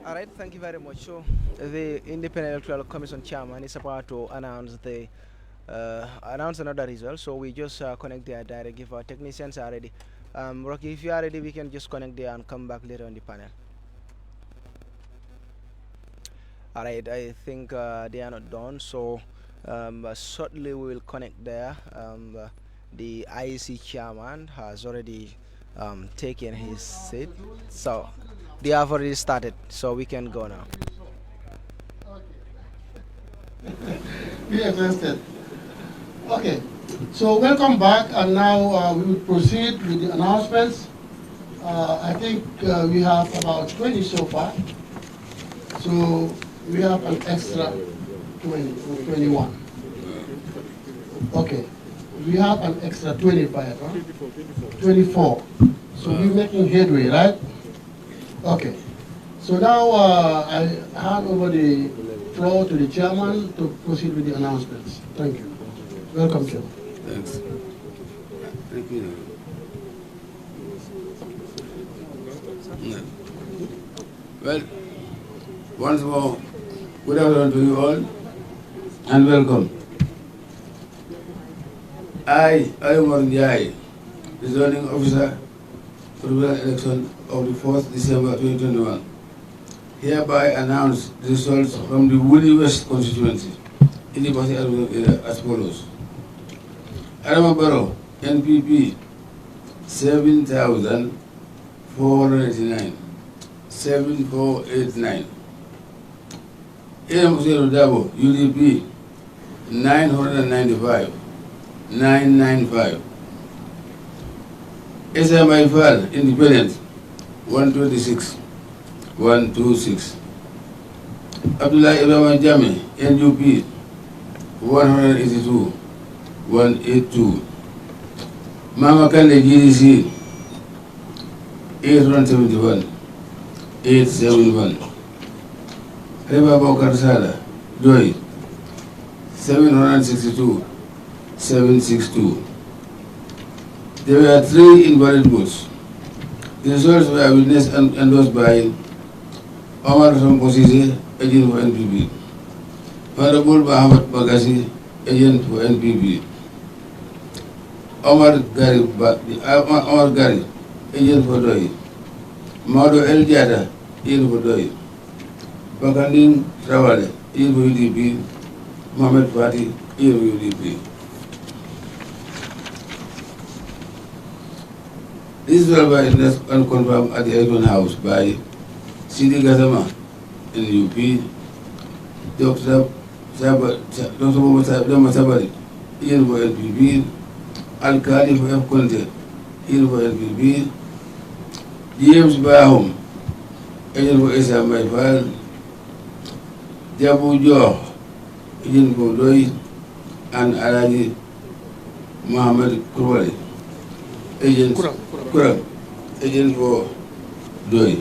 All right, thank you very much. So, the Independent Electoral Commission chairman is about to announce another result. So we just connect there direct if our technicians are ready. Rocky, if you are ready, we can just connect there and come back later on the panel. All right, I think they are not done. So shortly we will connect there. The IEC chairman has already taken his seat. So they have already started. So we can go now. Be exhausted. Okay, so welcome back, and now we will proceed with the announcements. I think we have about 20 so far, so we have an extra 20 or 21. Okay, we have an extra 25, huh? 24. So we're making headway, right? Okay, so now I hand over the floor to the chairman to proceed with the announcements. Thank you. Welcome, Chairman. Thanks. Thank you. Yeah. Well, once more, good afternoon to you all, and welcome. I, Alimor Njai, the zoning officer for the election of the 4th December 2021, hereby announce the results from the Woody West constituency in the Basi area as follows. Adama Barrow, NPP, 7,489, 7489. Ilham Hussein Dabo, UDP, 995, 995. Esa Maifal, Independent, 126, 126. Abdullah Ibrahim Jami, NUP, 182, 182. Mama Kande GDC, 871, 871. Reba Bokar Sala, Joy, 762, 762. There were 3 invalid votes. The results were witnessed and endorsed by Omar Sombosise, agent for NPP. Honorable Muhammad Bagasi, agent for NPP. Omar Gari, agent for DOI. Mado El Jada, agent for DOI. Bakandin Trawale, agent for UDP. Mohamed Fati, agent for UDP. This was confirmed at the Elton House by Sidi Gazama in UP, Dr. Muhammad Sabari, agent for NPP, Al-Khali for F. Conte, agent for NPP, James Bahum, agent for Esa Maifal, Jabu Joh, agent for Doi, and Alaji Muhammad Kurwali, agent Kurang, agent for Doi.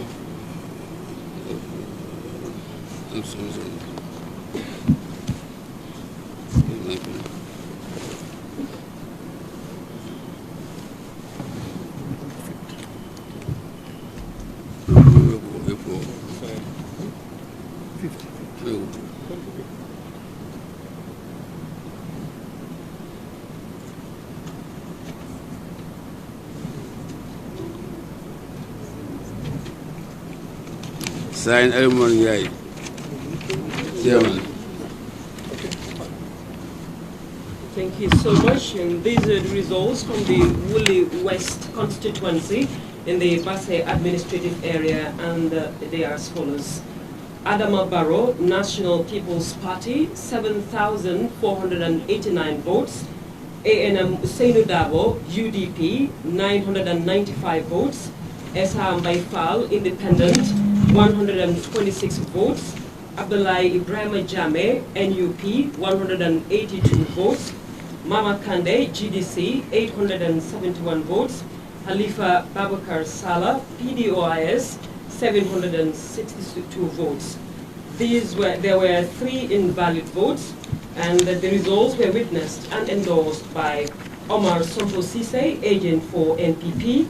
Sign Elmon Yai, Chairman. Thank you so much. And these are the results from the Woolly West constituency in the Basse administrative area, and they are as follows. Adama Barrow, National People's Party, 7,489 votes. ANM Usainu Dabo, UDP, 995 votes. Esa Mbaifal, Independent, 126 votes. Abdullahi Ibrahim Jame, NUP, 182 votes. Mama Kande, GDC, 871 votes. Halifa Babakar Salah, PDOIS, 762 votes. There were 3 invalid votes, and the results were witnessed and endorsed by Omar Sompo Sise, agent for NPP,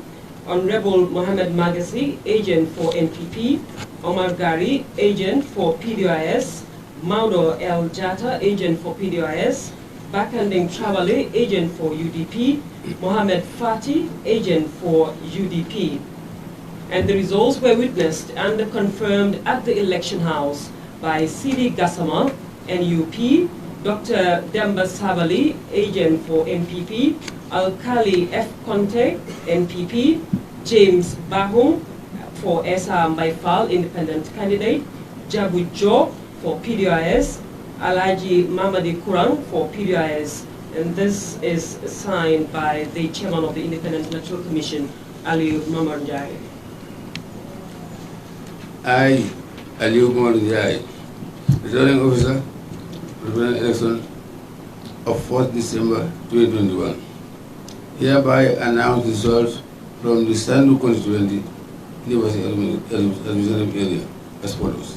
Honorable Mohamed Magasi, agent for NPP, Omar Gari, agent for PDIS, Maudo El Jata, agent for PDIS, Bakanding Travale, agent for UDP, Mohamed Fati, agent for UDP. And the results were witnessed and confirmed at the election house by Sidi Gassama, NUP, Dr. Demba Sabali, agent for NPP, Alkali F. Conte, NPP, James Bahum for Esa Mbaifal, independent candidate, Jabu Jo for PDIS, Alaji Mamadi Kurang for PDIS, and this is signed by the chairman of the Independent Electoral Commission, Ali Mamanjai. I, Aliou Mamanjai, returning officer, represent election of 4th December 2021, hereby announce the results from the Sandu constituency University Administrative Area as follows.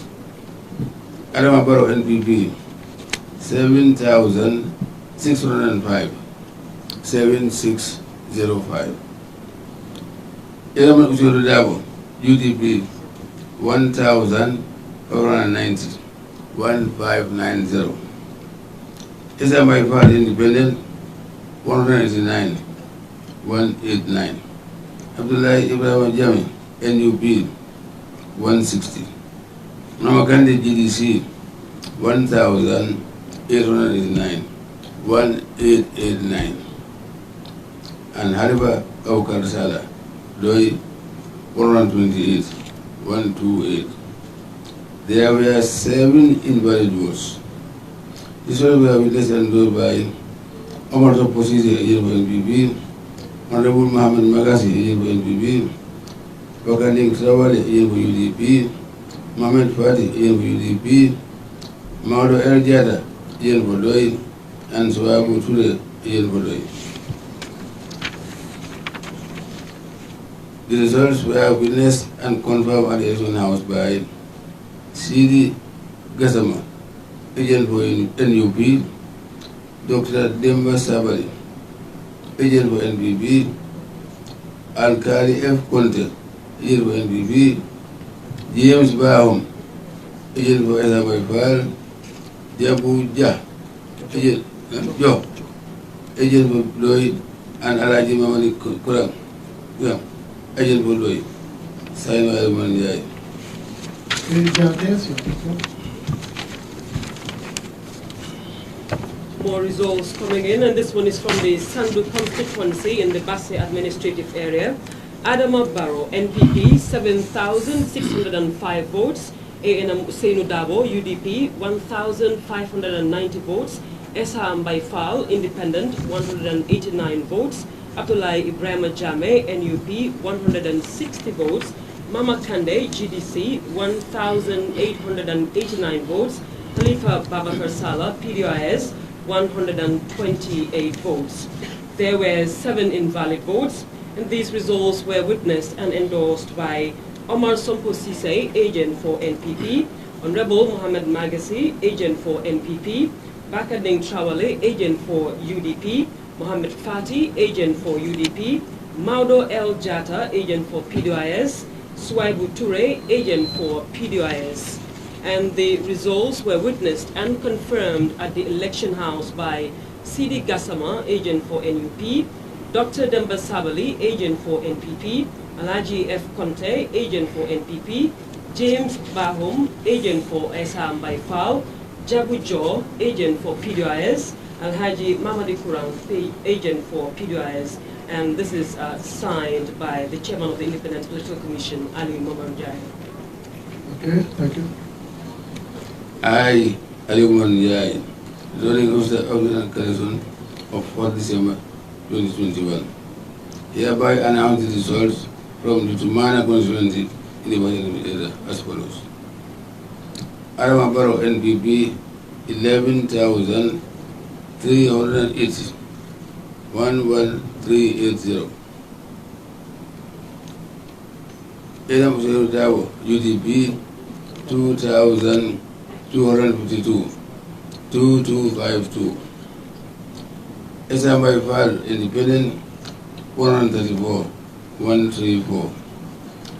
Adama Barrow NPP 7,605, 7605. Elaman Ushuru Dabo UDP 1,490, 1590. Esa Mbaifal Independent 189, 189. Abdullahi Ibrahim Jami NUP 160. Namakande GDC 1,889, 1889. And Hariba Aukar Sala Doi 128, 128. There were 7 invalid votes. This one were witnessed and endorsed by Omar Soposisi, agent for NPP, Honorable Mohamed Magasi, agent for NPP, Bakanding Trawale, agent for UDP, Mohamed Fati, agent for UDP, Maudo El Jada, agent for Doi, and Suabu Ture, agent for Doi. The results were witnessed and confirmed at the election house by Sidi Gassama, agent for NUP, Dr. Demba Sabali, agent for NPP, Alkali F. Conte, agent for NPP, James Bahum, agent for Esa Mbaifal, Jabu Jah, agent for Lloyd, and Alaji Mamadi Kurang, agent for Lloyd. Signed by Manjai. More results coming in, and this one is from the Sandu constituency in the Basse administrative area. Adama Barrow, NPP, 7,605 votes. ANM Usainu Dabo, UDP, 1,590 votes. Esa Mbaifal, Independent, 189 votes. Abdullahi Ibrahim Jame, NUP, 160 votes. Mama Kande, GDC, 1,889 votes. Khalifa Babakar Salah, PDIS, 128 votes. There were 7 invalid votes, and these results were witnessed and endorsed by Omar Sompo Sise, agent for NPP, Honorable Mohamed Magasi, agent for NPP, Bakanding Trawale, agent for UDP, Mohamed Fati, agent for UDP, Maudo El Jata, agent for PDIS, Suaibu Ture, agent for PDIS. And the results were witnessed and confirmed at the election house by Sidi Gassama, agent for NUP, Dr. Demba Sabali, agent for NPP, Alaji F. Conte, agent for NPP, James Bahum, agent for Esa Mbaifal, Jabu Jo, agent for PDIS, Alhaji Mamadi Kurang, agent for PDIS. And this is signed by the chairman of the Independent Electoral Commission, Ali Mamanjai. Okay, thank you. I, Aliman Yai, zoning officer of the correction of 4th December 2021, hereby announce the results from the Tumana constituency in the Western area as follows. Adama NPP 11,380, 11380. Adam Dawo UDP 2,252, 2252. Esam Fal Independent 134, 134.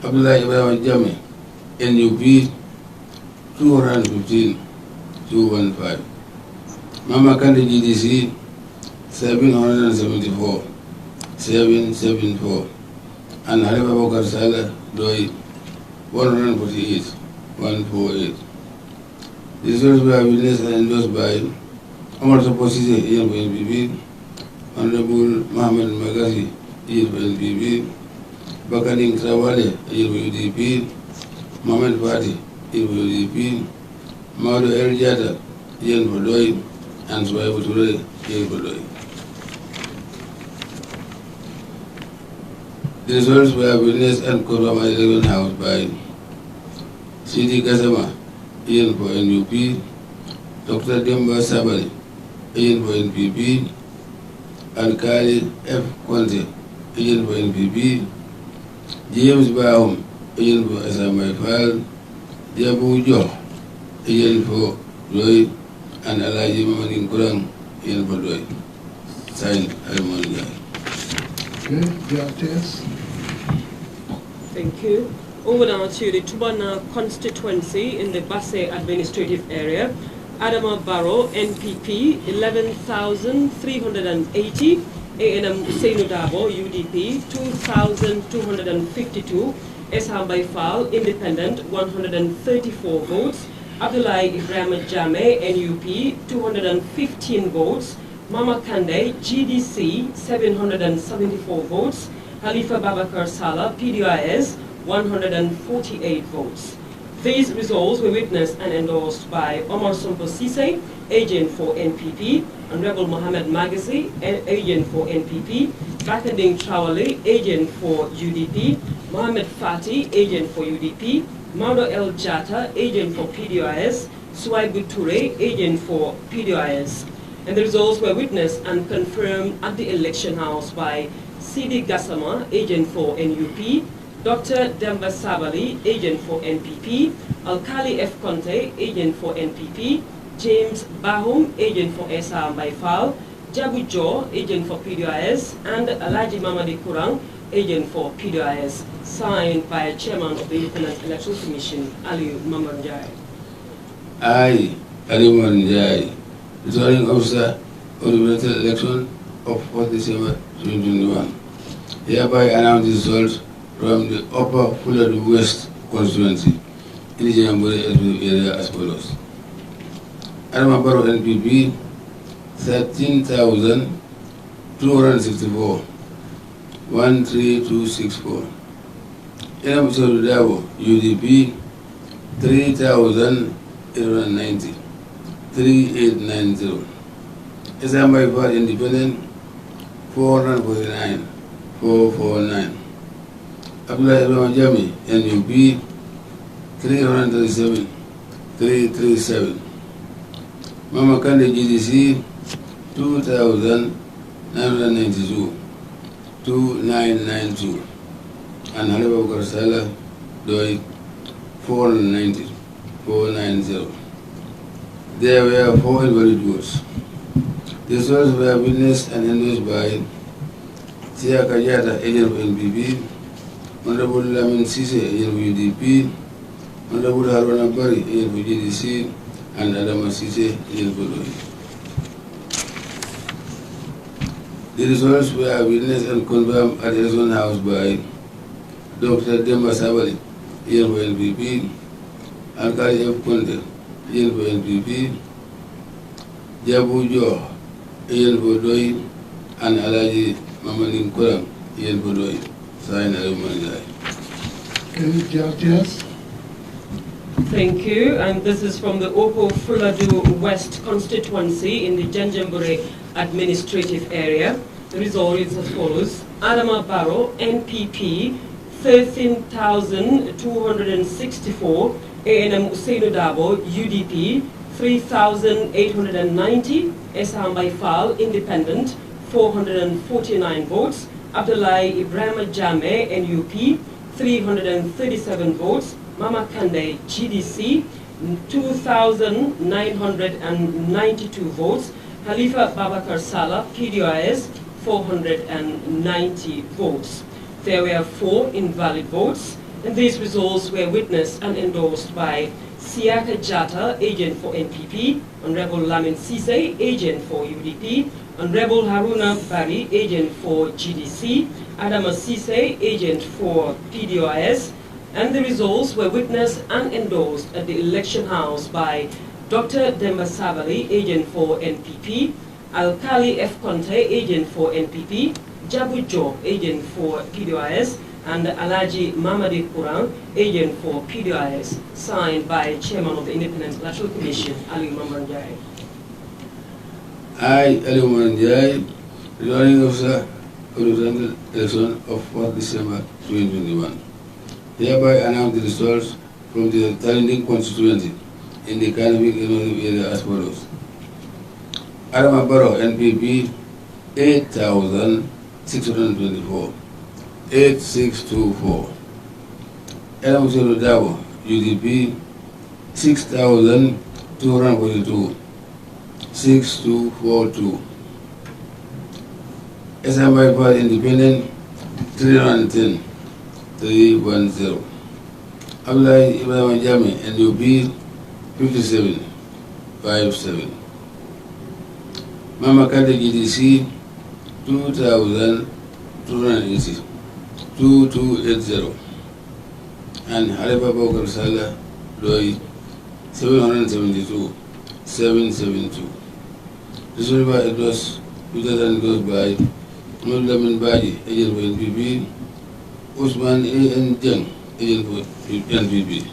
Abdullah Ibrahim Jami NUP 215, 215. Mama Kandi GDC 774, 774. And Halifa Bokar Salah Doi 148, 148. The results were witnessed and endorsed by Omar Soposise, NPP, Honorable Mohammed Magazi, NPP, Bakaling Trawale, UDP, Mohamed Fati, UDP, Maudo El Jada, Doi, and Swaibu Ture, Doi. The results were witnessed and confirmed at the election house by C.D. Gassama, Ian for NUP, Dr. Demba Sabari, Ian for NPP, Alkali F. Conte, Ian for NPP, James Bahum, Ian for SMFL, Jabu Jo, Ian for Doi, and Alaji Mamadin Kurang, Ian for Doi. Signed, Almonjai. Okay, gracias. Thank you. Over now to the Tubana constituency in the Basse administrative area. Adama Barrow, NPP, 11,380. ANM Usainu Dabo, UDP, 2,252. Esham Baifal, Independent, 134 votes. Abdullahi Ibrahim Jame, NUP, 215 votes. Mama Kande, GDC, 774 votes. Halifa Babakar Salah, PDIS, 148 votes. These results were witnessed and endorsed by Omar Sompo Sise, agent for NPP, Honorable Mohammed Magazi, agent for NPP, Bakading Trawale, agent for UDP, Mohammed Fati, agent for UDP, Maudo El Jata, agent for PDIS, Swaibu Ture, agent for PDIS. And the results were witnessed and confirmed at the election house by C.D. Gassama, agent for NUP, Dr. Demba Sabali, agent for NPP, Alkali F. Conte, agent for NPP, James Bahum, agent for Esa Baifal, Jabu Jo, agent for PDIS, and Alaji Mamadi Kurang, agent for PDIS, signed by Chairman of the Independent Electoral Commission, Ali Mamanjai. I, Ali Mamanjai, returning officer of the military election of 4th December 2021, hereby announce the results from the Upper Fulani West constituency in the Jambore area as follows. Adama Barrow NPP 13,264, 13264. Enam Dabo UDP 3,890, 3890. Esam Independent 449, 449. Abdullah Ibrahim Jami, NUP 337, 337. Mama Kande GDC 2,992, 2992. And Halifa Bokar Salah Doi 490, 490. There were 4 invalid votes. The results were witnessed and endorsed by Tia Kajata, agent for NPP, Honorable Lamin Sise, agent for UDP, Honorable Haruna Bari, agent for GDC, and Adama Sise, agent for Doi. The results were witnessed and confirmed at the election house by Dr. Demba Sabali, agent for NPP, Alkali F. Conte, agent for NPP, Jabu Jo, agent for Doi, and Alaji Mamadin Kurang, agent for Doi. Sign Alumani. Gracias. Thank you. And this is from the Oko Fuladu West constituency in the Janjanbureh administrative area. The result is as follows. Adama Barrow, NPP, 13,264. ANM Usainu Dabo, UDP, 3,890. Esam Baifal, Independent, 449 votes. Abdullahi Ibrahim Jame, NUP, 337 votes. Mama Kande, GDC, 2,992 votes. Khalifa Babakar Salah, PDIS, 490 votes. There were 4 invalid votes, and these results were witnessed and endorsed by Siaka Jata, agent for NPP, Honorable Lamin Sise, agent for UDP, Honorable Haruna Bari, agent for GDC, Adama Sise, agent for PDIS, and the results were witnessed and endorsed at the election house by Dr. Demba Sabali, agent for NPP, Alkali F. Conte, agent for NPP, Jabu Jo, agent for PDIS, and Alaji Mamadi Kurang, agent for PDIS, signed by Chairman of the Independent Electoral Commission, Ali Mamanjai. I, Ali Mamanjai, returning officer of the election of 4th December 2021. Hereby announce the results from the Talinding constituency in the Kanabik area as follows. Adama Barrow, NPP, 8,624, 8624. Adam Selu Dabo, UDP, 6,242, 6242. SMI Party Independent, 310. 310. Abdullahi Ibrahim Jami, NUP, 5757. Mama Kade GDC, 2,280, 2280. And Halifa Bokar Salah, Loi, 772, 772. This river it was goes by Nulamin Baji, agent for NPP, Usman A.N. Jeng, agent for NPP.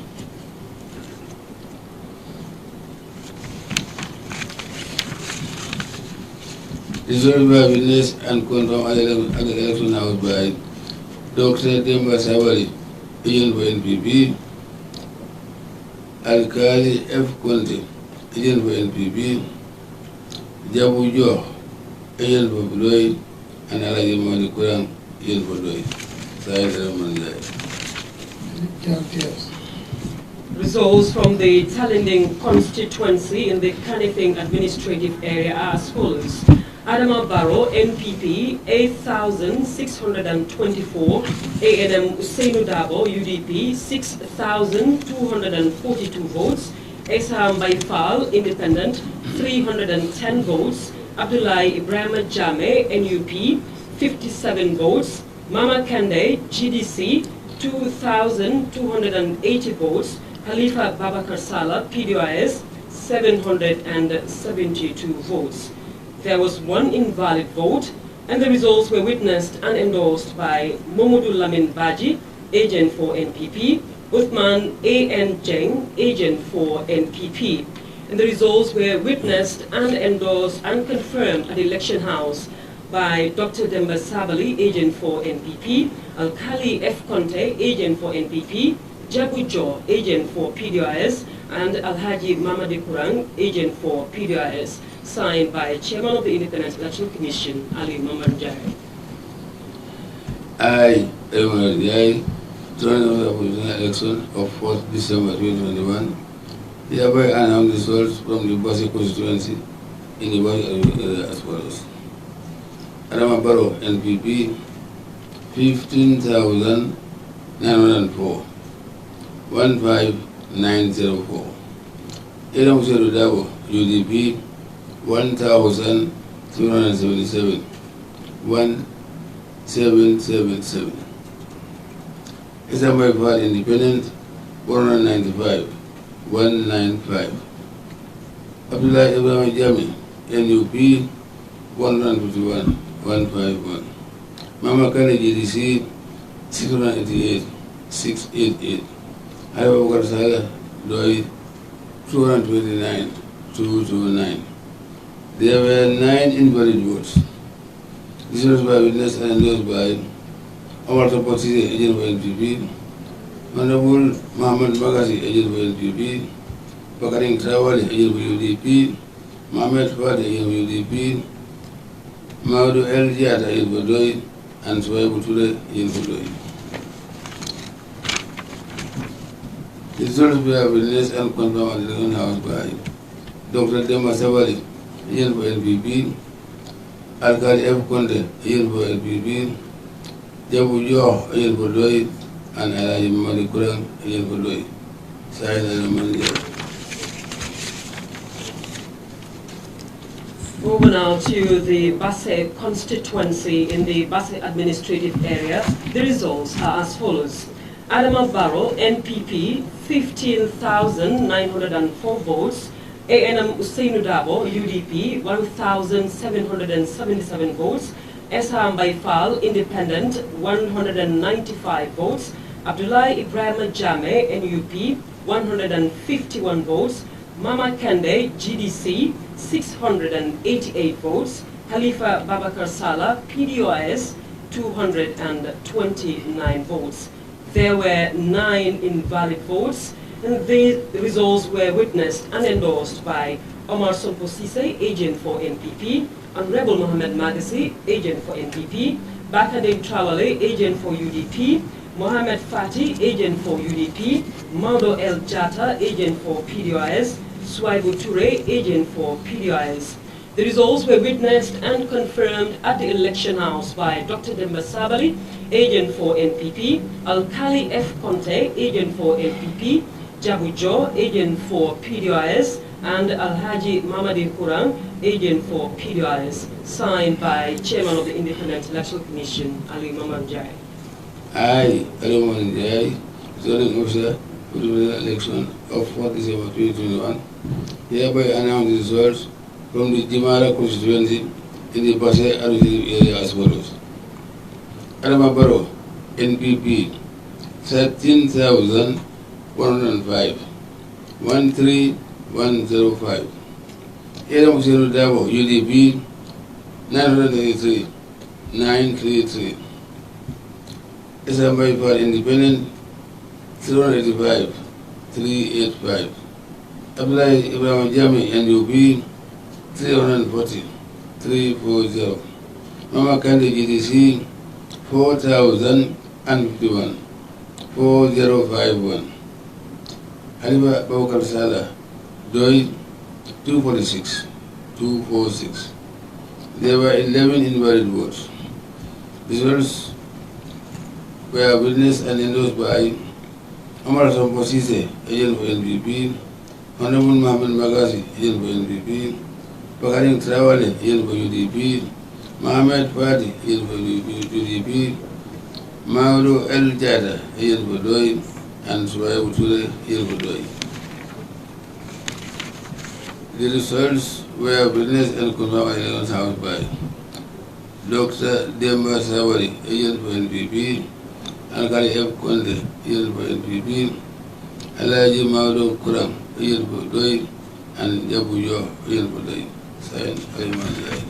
Resolved by witness and confirmed at the election house by Dr. Demba Sabali, agent for NPP, Alkali F. Conte, agent for NPP, Jabu Jo, agent for Bloy, and Alaji Mani Kurang, agent for Bloy. Results from the Talinding constituency in the Kanifing administrative area are as follows. Adama Barrow, NPP, 8,624. ANM Usainu Dabo, UDP, 6,242 votes. Esam Baifal, Independent, 310 votes. Abdullahi Ibrahim Jame, NUP, 57 votes. Mama Kande, GDC, 2,280 votes. Khalifa Babakar Salah, PDIS, 772 votes. There was 1 invalid vote, and the results were witnessed and endorsed by Momodu Lamin Baji, agent for NPP, Uthman A.N. Jeng, agent for NPP. And the results were witnessed and endorsed and confirmed at the election house by Dr. Demba Sabali, agent for NPP, Alkali F. Conte, agent for NPP, Jabu Jo, agent for PDIS, and Alhaji Mamadi Kurang, agent for PDIS, signed by Chairman of the Independent Electoral Commission, Ali Mamanjai. I, Mamanjai, joined the election of 4th December 2021, hereby announce results from the Basi constituency in the Basi area as follows. Adama Barrow, NPP, 15,904, 15904. Adam Selu Dabo, UDP, 1,277, 1777. SMI Party Independent, 495, 195. Abdullahi Ibrahim Jami, NUP, 151, 151. Mama Kane GDC, 688, 688. Halifa Bokar Salah, Doi 229 229. There were 9 invalid votes. This was by witness and endorsed by Omar Tapotsi, agent for NPP, Honorable Mohammed Magasi, agent for NPP, Pakaring Trawali, agent for UDP, Mohamed Fadi, agent for UDP, Maudu El Jata, agent for Doi, and Swaibu Ture, agent for Doi. The results were witnessed and confirmed at the election house by Dr. Demba Sabali, agent for NPP, Alkali F. Conde, agent for NPP, Jabu Jo, agent for Doi, and Alaji Mamadi Kurang, agent for Doi. Signed and manager. Over now to the Basse constituency in the Basse administrative area. The results are as follows. Adama Barrow, NPP, 15,904 votes. ANM Usainu Dabo, UDP, 1,777 votes. Esham Baifal, Independent, 195 votes. Abdullahi Ibrahim Jame, NUP, 151 votes. Mama Kende, GDC, 688 votes. Khalifa Babakar Sala, PDOIS, 229 votes. There were 9 invalid votes, and the results were witnessed and endorsed by Omar Sonko Sise, agent for NPP, Honorable Mohamed Magasi, agent for NPP, Bakadeng Trawale, agent for UDP, Mohamed Fati, agent for UDP, Maudo El Jata, agent for PDOIS, Swaibu Ture, agent for PDOIS. The results were witnessed and confirmed at the election house by Dr. Demba Sabali, agent for NPP, Alkali F. Conte, agent for NPP, Jabu Jo, agent for PDOIS, and Alhaji Mamadi Kurang, agent for PDOIS, signed by Chairman of the Independent Electoral Commission, Ali Mamanjai. I, Ali Mamanjai, zoning officer for the election of 4th December 2021, hereby announce the results from the Jimara constituency in the Basse administrative area as follows. Adama Barrow, NPP, 13,105, 13105. Adam Usainu Dabo, UDP, 933, 933. Esham Baifal, Independent, 385, 385. Abdullahi Ibrahim Jami, NUP, 340, 340. Mama Kande GDC, 4,051, 4051. Khalifa Babakar Sala, Doi, 246, 246. There were 11 invalid votes. Results were witnessed and endorsed by Omar Sonko Sise, agent for NPP, Honorable Mohamed Magasi, agent for NPP, Pakaring Trawale, agent for UDP, Mohamed Fadi, agent for UDP, Maudu El Jada, agent for Doi, and Swaibu Ture, agent for Doi. The results were witnessed and confirmed at the election house by Dr. Demba Sabali, agent for NPP, Alkali F. Conde, agent for NPP, Alaji Maudu Kurang, agent for Doi, and Jabu Jo, agent for Doi. Signed, Ayman Jai.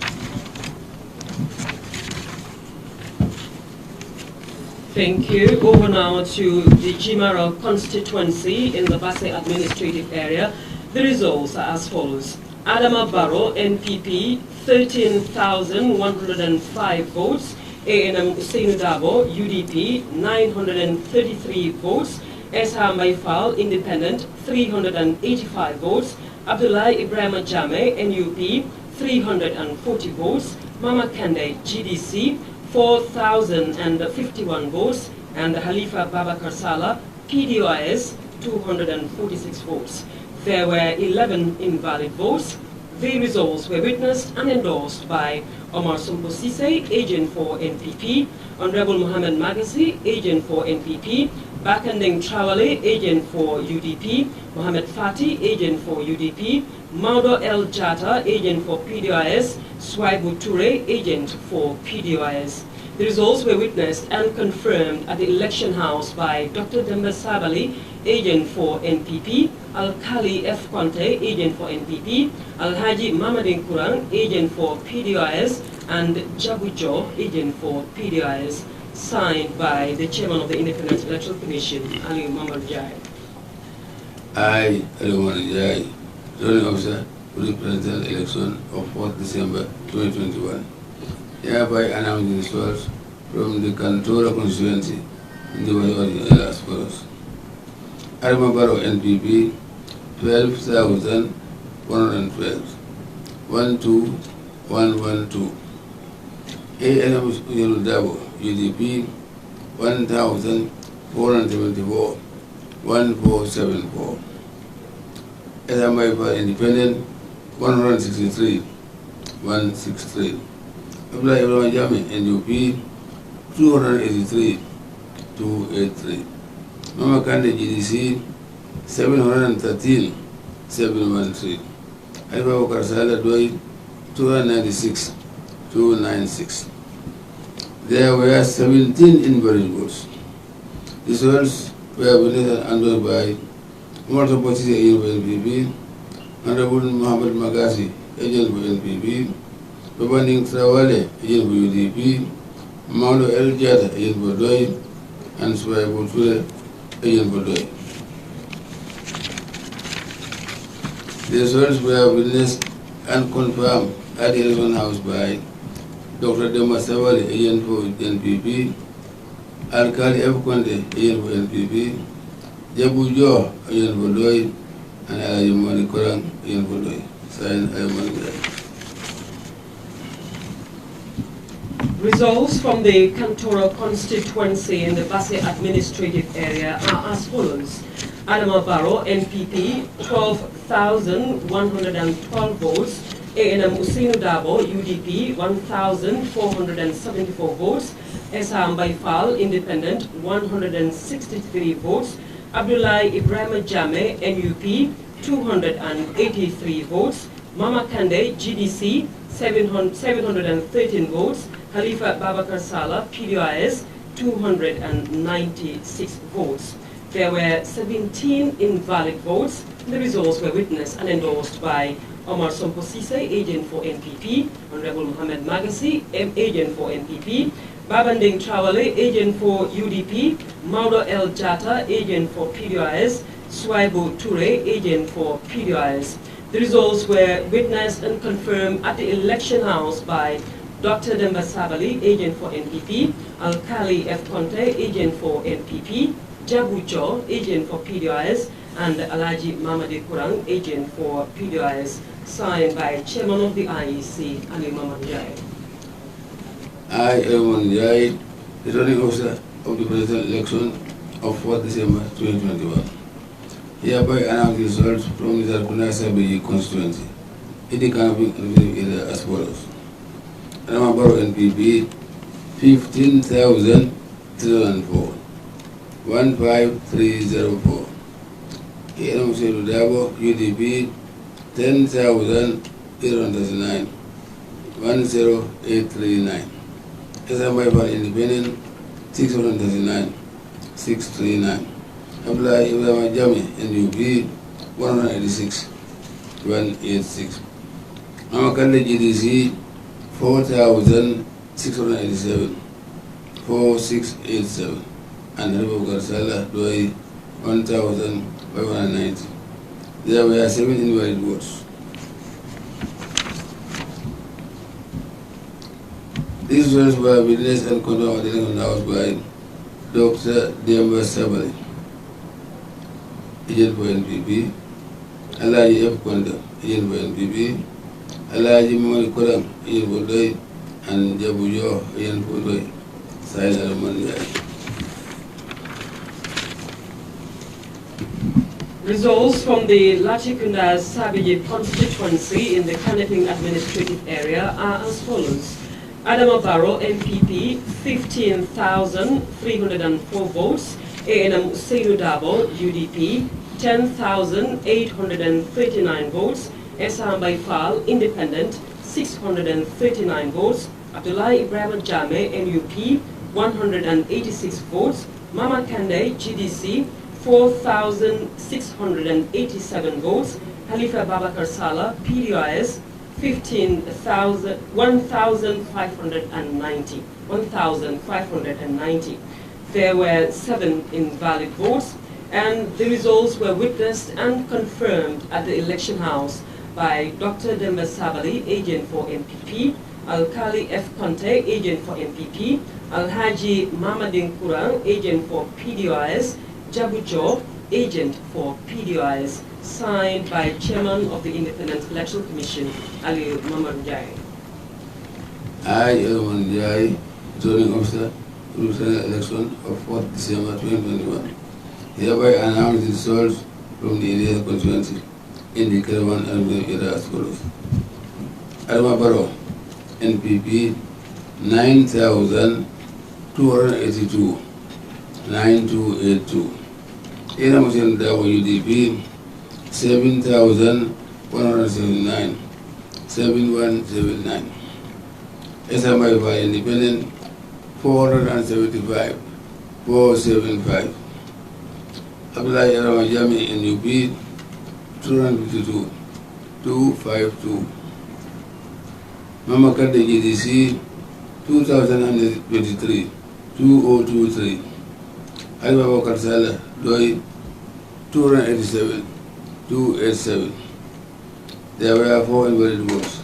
Thank you. Over now to the Jimara constituency in the Basse administrative area. The results are as follows. Adama Barrow, NPP, 13,105 votes. ANM Usainu Dabo, UDP, 933 votes. Esham Baifal, Independent, 385 votes. Abdullahi Ibrahim Jame, NUP, 340 votes. Mama Kende, GDC, 4,051 votes. And Khalifa Babakar Sala, PDOIS, 246 votes. There were 11 invalid votes. The results were witnessed and endorsed by Omar Sonko Sise, agent for NPP, Honorable Mohamed Magasi, agent for NPP, Bakandeng Trawale, agent for UDP, Mohamed Fati, agent for UDP, Maudo El Jata, agent for PDOIS, Swaibu Ture, agent for PDOIS. The results were witnessed and confirmed at the election house by Dr. Demba Sabali, agent for NPP, Al-Khali F. Conte, agent for NPP, Al-Haji Mamadin Kurang, agent for PDIS, and Jabujo, agent for PDIS, signed by the chairman of the Independent Electoral Commission, Ali Mamad Jai. I, Ali Mamad Jai, returning officer for the presidential election of 4th December 2021, hereby announce the results from the Kantora constituency in the Valley as follows. Arimabaro NPP 12,112 12112. ANM Dabo UDP 1,474 1474. SMI for Independent 163 163. Abdullah Ibrahim Jami NUP 283 283. Mama Kande GDC 713 713. Alba Karsala Doi 296 296. There were 17 invalid votes. The results were witnessed and endorsed by Umar Topotisi, agent for NPP, Honorable Muhammad Magasi, agent for NPP, Babanding Trawale, agent for UDP, Maulo El Jada, agent for Doi, and Swai Boture, agent for Doi. The results were witnessed and confirmed at the election house by Dr. Dema Savali, agent for NPP, Al-Khali F. Conde, agent for NPP, Jabujo, agent for Doi, and Alaji Mani Korang, agent for Doi. Signed, Ayman. Results from the Kantora constituency in the Basse administrative area are as follows. Adama Barrow, NPP, 12,112 votes. ANM Usainu Dabo, UDP, 1,474 votes. Esam Baifal, Independent, 163 votes. Abdullah Ibrahim Jame, NUP, 283 votes. Mama Kande, GDC, 713 votes. Khalifa Babakar Salah, PDIS, 296 votes. There were 17 invalid votes. The results were witnessed and endorsed by Omar Sompo Sise, agent for NPP, Honorable Mohamed Magasi, agent for NPP, Babanding Trawale, agent for UDP, Maudo El Jata, agent for PDIS, Swaibu Toure, agent for PDIS. The results were witnessed and confirmed at the election house by Dr. Demba Sabali, agent for NPP, Al-Khali F. Conte, agent for NPP, Jabujo, agent for PDIS, and Alaji Mamadi Kurang, agent for PDIS, signed by Chairman of the IEC, Ali Mamad Jai. I, Ayman Jai, returning officer of the presidential election of 4th December 2021, hereby announce the results from the Zarkuna Sabi constituency in the camping area as follows. Ramabaro NPP 15,304 15304. ANM Usainu Dabo UDP 10,839 10839. SMI for Independent 639 639. Abdullah Ibrahim Jami NUP 186 186. Mama Kande GDC 4,687 4687. And Ribo Garsala Doi 1,590. There were 7 invalid votes. These results were witnessed and confirmed at the election house by Dr. Demba Sabali, agent for NPP, Alaji F. Konda, agent for NPP, Alaji Mani Korang, agent for Doi, and Jabujo, agent for Doi. Signed, Ayman Jai. Results from the Lachikunda Sabiji constituency in the Kaneping administrative area are as follows. Adama Barrow, NPP, 15,304 votes. ANM Usainu Dabo, UDP, 10,839 votes. Esam Baifal, Independent, 639 votes. Abdullah Ibrahim Jame, NUP, 186 votes. Mama Kande, GDC, 4,687 votes. Halifa Babakar Saleh, PDIS, 1,590. 1,590. There were 7 invalid votes, and the results were witnessed and confirmed at the election house by Dr. Demba Sabali, agent for MPP, Al-Kali F. Conte, agent for MPP, Al-Haji Mamadin Kurang, agent for PDIS, Jabu Jo, agent for PDIS, signed by Chairman of the Independent Election Commission, Ali Mamad Jai. I, Elman Jai, zoning officer, to the election of 4th December 2021, hereby announce the results from the area constituency in the Caravan and area as follows. Adama Barrow, NPP, 9,282, 9282. Ina Muslim Dawa UDP, 7,179, 7179. SMI Independent, 475, 475. Abdullahi Ramajami NUP, 252, 252. Mama Kande GDC, 2,023, 2023. Alibaba Karsala, Doi, 287, 287. There were 4 invalid votes.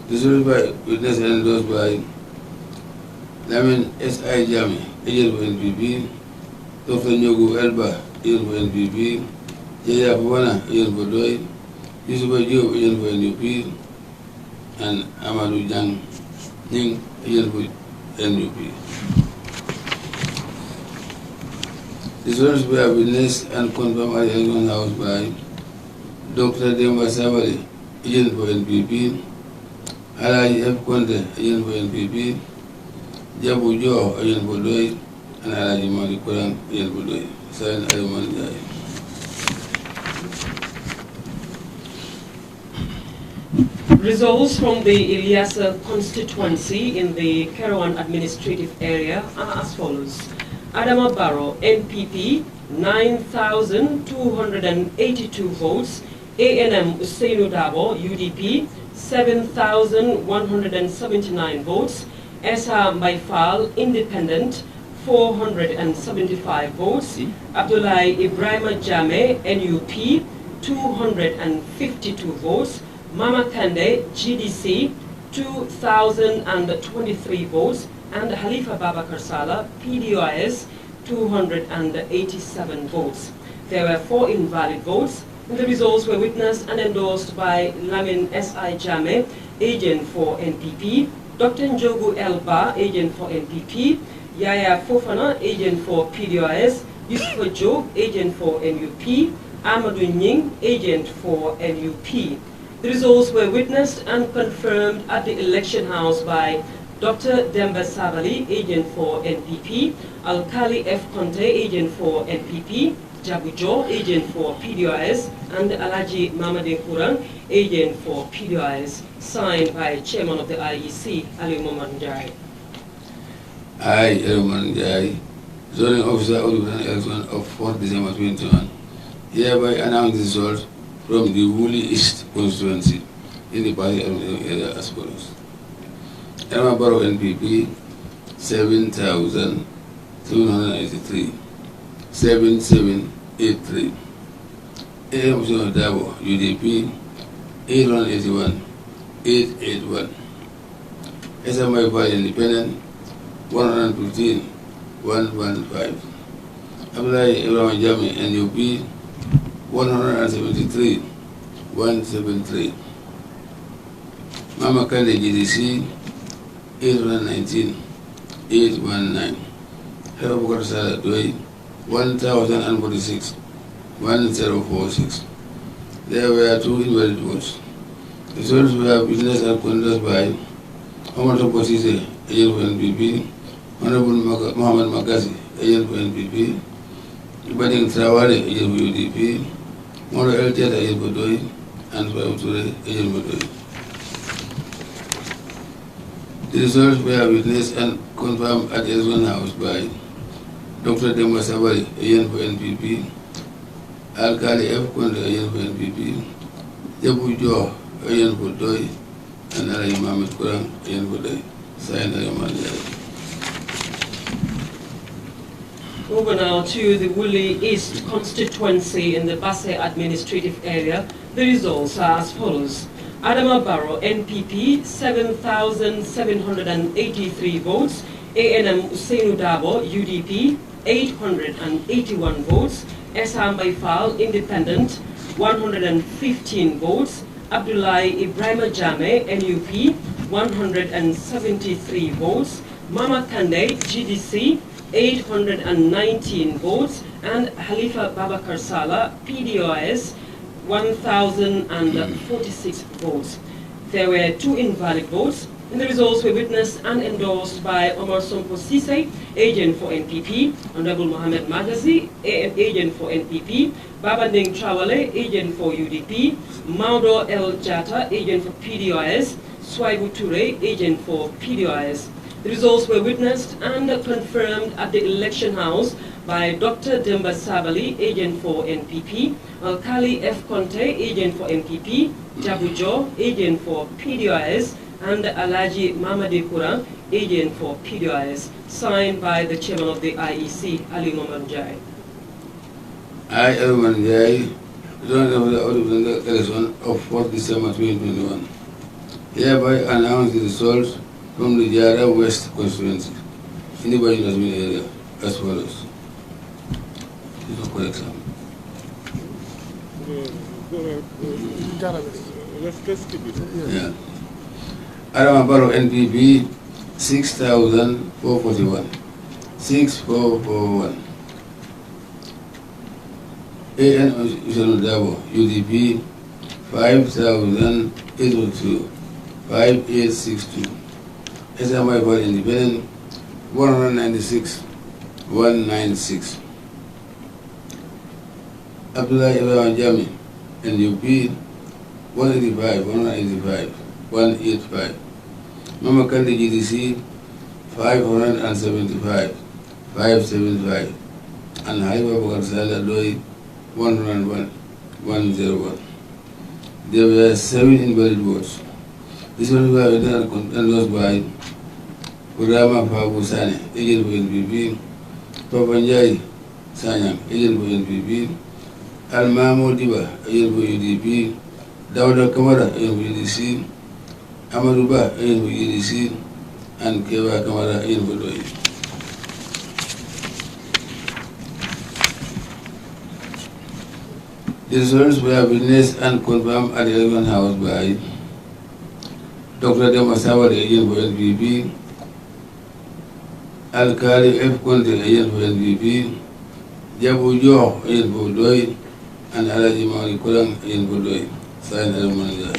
This was by witness and endorsed by Lamin S.I. Jami, agent for NPP, Dr. Nyogu Elba, agent for NPP, Yaya Pavana, agent for Doi, Yusufa Job, agent for NUP, and Amadou Jang Ning, agent for NUP. These ones were witnessed and confirmed at the election house by Dr. Demba Sabali, agent for NPP, Alaji F. Conte, agent for NPP, Jabu Jo, agent for Doi, and Alaji Madi Kurang, agent for Doi. Signed Ayman Jai. Results from the Ilyasa constituency in the Karawan administrative area are as follows. Adama Barrow, NPP, 9,282 votes. ANM Usainu Dabo, UDP, 7,179 votes. Esa Maifal, Independent, 475 votes. Abdullahi Ibrahim Jame, NUP, 252 votes. Mama Kande, GDC, 2,023 votes. And Halifa Babakar Saleh, PDIS, 287 votes. There were 4 invalid votes. And the results were witnessed and endorsed by Lamin S.I. Jame, agent for NPP, Dr. Njogu Elba, agent for NPP, Yaya Fofana, agent for PDIS, Yusufa Job, agent for NUP, Amadou Nying, agent for NUP. The results were witnessed and confirmed at the election house by Dr. Demba Sabali, agent for NPP, Al-Kali F. Conte, agent for NPP, Jabu Jo, agent for PDIS, and Alaji Mamadin Kurang, agent for PDIS, signed by Chairman of the IEC, Ali Mamad Jai. I, Elman Jai, zoning officer of the election of 4th December 2021, hereby announce the results from the Woolly East constituency in the party area as follows. Adama Barrow NPP, 7,783, 7783. AM Dabo UDP, 881, 881. SMI Party Independent, 115, 115. Abdullahi Ibrahim Jami NUP, 173, 173. Mama Kande GDC, 819, 819. Hello Bukar Doi, 1,046, 1046. There were 2 invalid votes. The results were witnessed and conducted by Honorable Posise, agent for NPP, Honorable Muhammad Magasi, agent for NPP, Ibading Traore, agent for UDP, Moro El Teta, agent for Doi, and Fatou Ture, agent for Doi. The results were witnessed and confirmed at the election house by Dr. Demba Sabari, agent for NPP, Alkali F. Konde, agent for NPP, Jabu Jo, agent for Doi, and Ali Mohamed Kurang, agent for Doi. Signed Ali Mohamed. Over now to the Woolly East constituency in the Basse administrative area. The results are as follows. Adama Barrow, NPP, 7,783 votes. ANM Usainu Dabo, UDP, 881 votes. Esam Baifal, Independent, 115 votes. Abdullahi Ibrahim Jame, NUP, 173 votes. Mama Kande, GDC, 819 votes, and Halifa Babakar Sala, PDOS, 1,046 votes. There were 2 invalid votes, and the results were witnessed and endorsed by Omar Sompo Sise, agent for NPP, Honorable Mohamed Magazi, agent for NPP, Babanding Trawale, agent for UDP, Maudo El Jata, agent for PDOS, Swaibu Ture, agent for PDOS. The results were witnessed and confirmed at the election house by Dr. Demba Sabali, agent for NPP, Alkali F. Conte, agent for NPP, Jabujo, agent for PDOS, and Alaji Mamadi Kurang, agent for PDOS, signed by the chairman of the IEC, Ali Momanjai. I, Ali Momanjai, don't have the election of 4th December 2021. Hereby announce the results from the Jara West constituency in the Bajin area as follows. This is a correction. Yeah. Adama Barrow NPP 6,441. 6,441. AN Usainu Dabo UDP 5,802. 5,862. SMI for Independent 196. 196. Abdullahi Ibrahim Jami NUP 185. 185. 185. Mama Kandi GDC 575. 575. And Haifa Bakarsala Doi 101. 101. There were 7 invalid votes. This one was endorsed by Urama Fatou Sane, agent for NPP, Papanjai Sanyang, agent for NPP, Almamo Diba, agent for UDP, Dauda Kamara, agent for UDC, Amaruba, agent for UDC, and Kewa Kamara, agent for Doi. The results were witnessed and confirmed at the election house by Dr. Demba Sabari, agent for NPP, Alkali F. Conte, agent for NPP, Jabu Jo, agent for Doi, and Alaji Mari Kurang, agent for Doi. Signed as manager.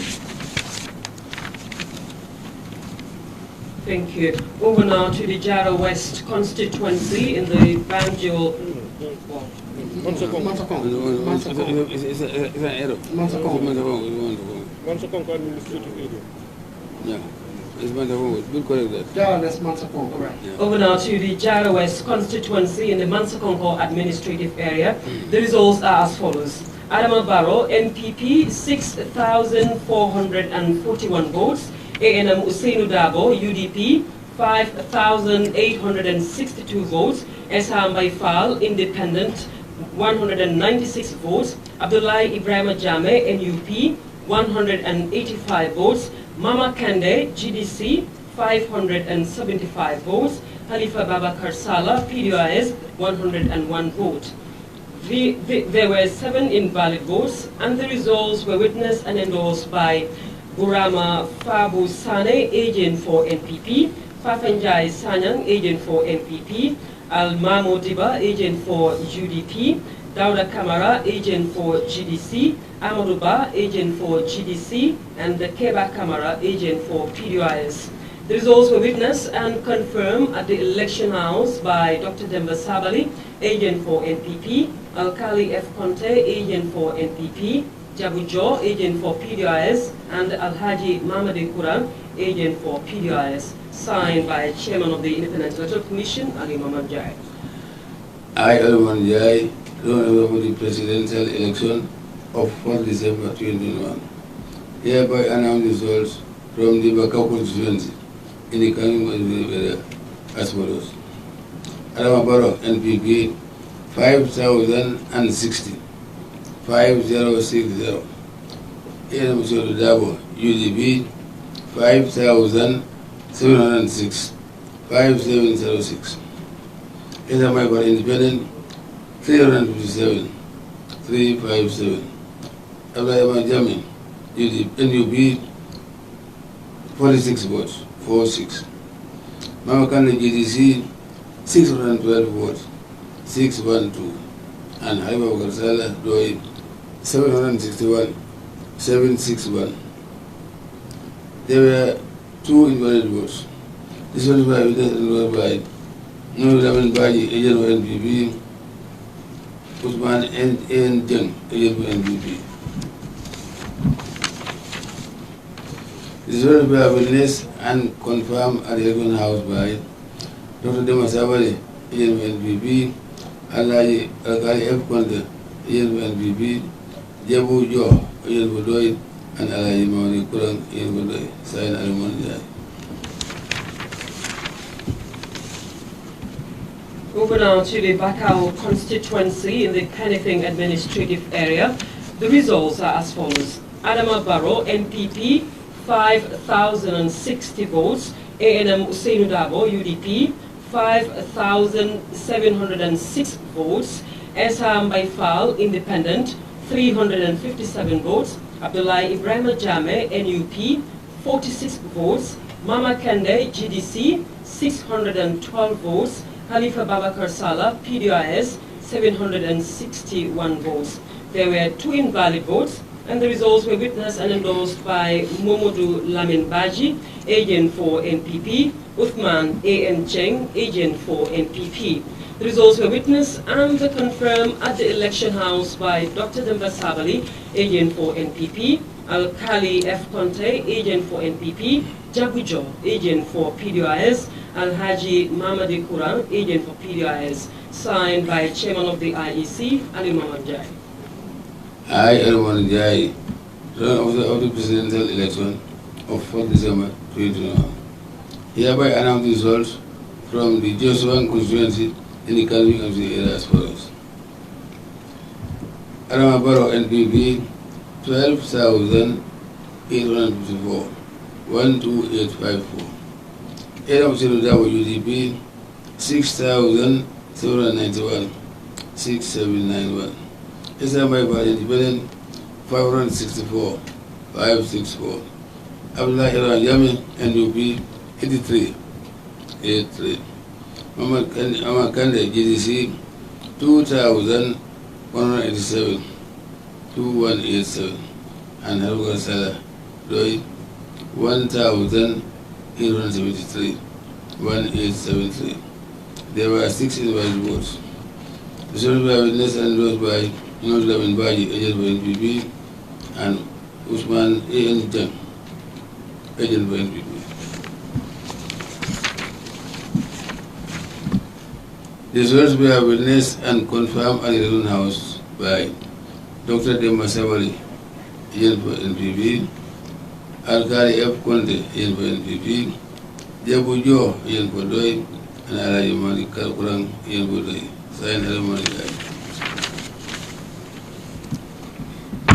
Thank you. Over now to the Jara West constituency in the Banjul. Mansakong. It's an error. Mansakong administrative area. Yeah. It's Mansakong. We'll correct that. Yeah, that's Mansakong, correct. Yeah. Over now to the Jara West constituency in the Mansakonko administrative area. The results are as follows. Adama Barrow, NPP, 6,441 votes. ANM Usainu Dabo, UDP, 5,862 votes. Esam Baifal, Independent, 196 votes. Abdullahi Ibrahim Jame, NUP, 185 votes. Mama Kande, GDC, 575 votes. Halifa Babakar Sala, PDOS, 101 votes. There were 7 invalid votes, and the results were witnessed and endorsed by Burama Fabu Sane, agent for NPP, Fafenjai Sanyang, agent for NPP, Al-Mamo Diba, agent for UDP, Dauda Kamara, agent for GDC, Amaruba, agent for GDC, and the Keba Kamara, agent for PDOS. The results were witnessed and confirmed at the election house by Dr. Demba Sabali, agent for NPP, Alkali F. Conte, agent for NPP, Jabujo, agent for PDOS, and Alhaji Mamadi Kurang, agent for PDOS, signed by Chairman of the Independent Electoral Commission, Ali Momanjai. I, Alman Jai, run for the presidential election of 4 December 2021. Hereby announce results from the Bakau constituency in the Kangin area as follows. Adama Barrow, NPP, 5,060, 5060. Adam Dabo, UDP, 5,706, 5706. Adam Michael Independent, 357, 357. Abdullah Jami, NUP, 46 votes, 46. Mama Kanda GDC, 612 votes, 612. And Haiba Garsala Doi, 761, 761. There were 2 invalid votes. This was by by Nuraman Baji, agent of NPP, Usman N. Jeng, agent of NPP. This was by witness and confirmed at the Elgin House by Dr. Dema Sabari, agent of NPP, Alaji Alkali F. Conte, agent of NPP, Jabu Jo, agent of Doi, and Alaji Mawani Kurang, agent of Doi, signed Alman Jai. Moving on to the Bakau constituency in the Kanifing administrative area, the results are as follows. Adama Barrow, NPP, 5,060 votes. ANM Usainu Dabo, UDP, 5,706 votes. Esham Baifal, Independent, 357 votes. Abdullah Ibrahim Jame, NUP, 46 votes. Mama Kende, GDC, 612 votes. Khalifa Babakar Salah, PDIS, 761 votes. There were 2 invalid votes, and the results were witnessed and endorsed by Momodu Lamin Baji, agent for NPP, Uthman A.N. Cheng, agent for NPP. The results were witnessed and confirmed at the election house by Dr. Demba Sabali, agent for NPP, Al-Khali F. Conte, agent for NPP, Jabujo, agent for PDIS, Al-Haji Mamadi Kurang, agent for PDIS, signed by Chairman of the IEC, Ali Mamad Jai. I, Alman Jai, run of the presidential election of 4 December 2021. Hereby announce the results from the Joshua constituency in the Kalving of the area as follows. Adama Barrow, NPP, 12,854, 12854. Adam Dabo, UDP, 6,791, 6791. SMI by Independent, 564, 564. Abdullah Iran Yami, NUP, 83, 83. Mama Kande, GDC, 2,187, 2187. And Haruga Salah, Doi, 1,873, 1873. There were 6 invalid votes. The result by witness and endorsed by Nurul Baji, agent for NPP, and Usman A.N. Jang, agent for NPP. The results were witnessed and confirmed at the Elgin House by Dr. Demba Sabari, agent for NPP, Al-Khali F. Conte, agent for NPP, Jabu Jo, agent for Doi, and Alaji Mawani Kurang, agent for Doi. Signed Alman Jai.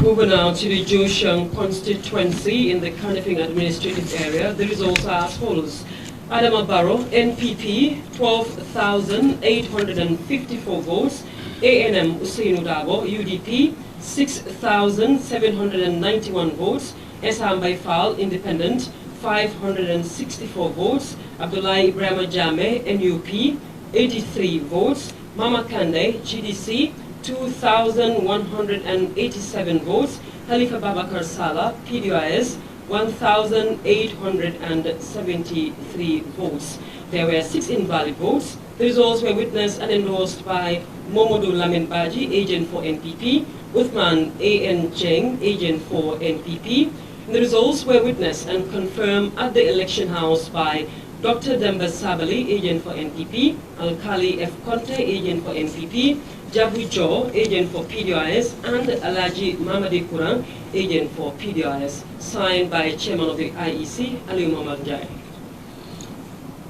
Moving now to the Joshang constituency in the Kanifing administrative area, the results are as follows. Adama Barrow, NPP, 12,854 votes. ANM Usainu Dabo, UDP, 6,791 votes. Esham Baifal, Independent, 564 votes. Abdullah Ibrahim Jame, NUP, 83 votes. Mama Kande, GDC, 2,187 votes. Khalifa Babakar Salah, PDIS, 1,873 votes. There were 6 invalid votes. The results were witnessed and endorsed by Momodu Lamin Baji, agent for NPP, Uthman A.N. Cheng, agent for NPP. And the results were witnessed and confirmed at the election house by Dr. Demba Sabali, agent for NPP, Alkali F. Conte, agent for NPP, Jabu Jo, agent for PDIS, and Alaji Mamadi Kurang, agent for PDIS, signed by Chairman of the IEC, Ali Muhammad Jai.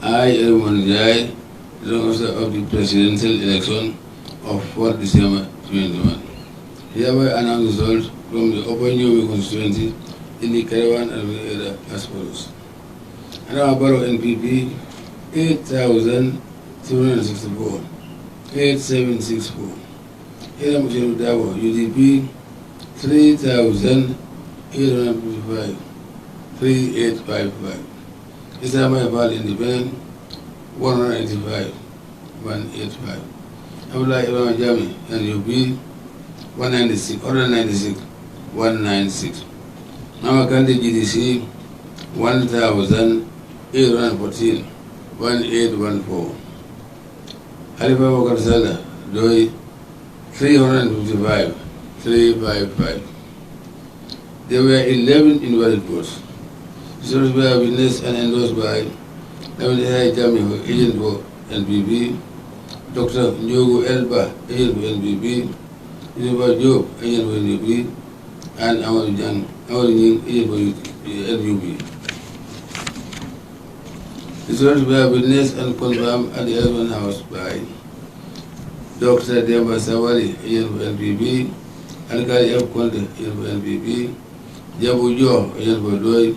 I, Ali Muhammad Jai, the officer of the presidential election of 4th December 2021. Hereby announce results from the Open Yomi constituency in the Caravan area as follows. Anama Borough NPP 8,764, 8764. Hiram Hussein Dabo UDP 3,855, 3855. Islamai Valley Independent 185, 185. Abdullah Ibrahim Jami NUP 196, 196. Mama Kandi GDC 1,814, 1814. Halifa Wakar Sada Doi 355, 355. There were 11 invalid votes. Results were witnessed and endorsed by Nabil Jami, agent for NPP, Dr. Nyogo Elba, agent for NPP, Yusufa Job, agent for NUP, and Amadou Nying, agent for NUP. Results were witnessed and confirmed at the Elman House by Dr. Demba Sawari, agent for NPP, Alkali F. Conte, agent for NPP, Jabu Jo, agent for Doi,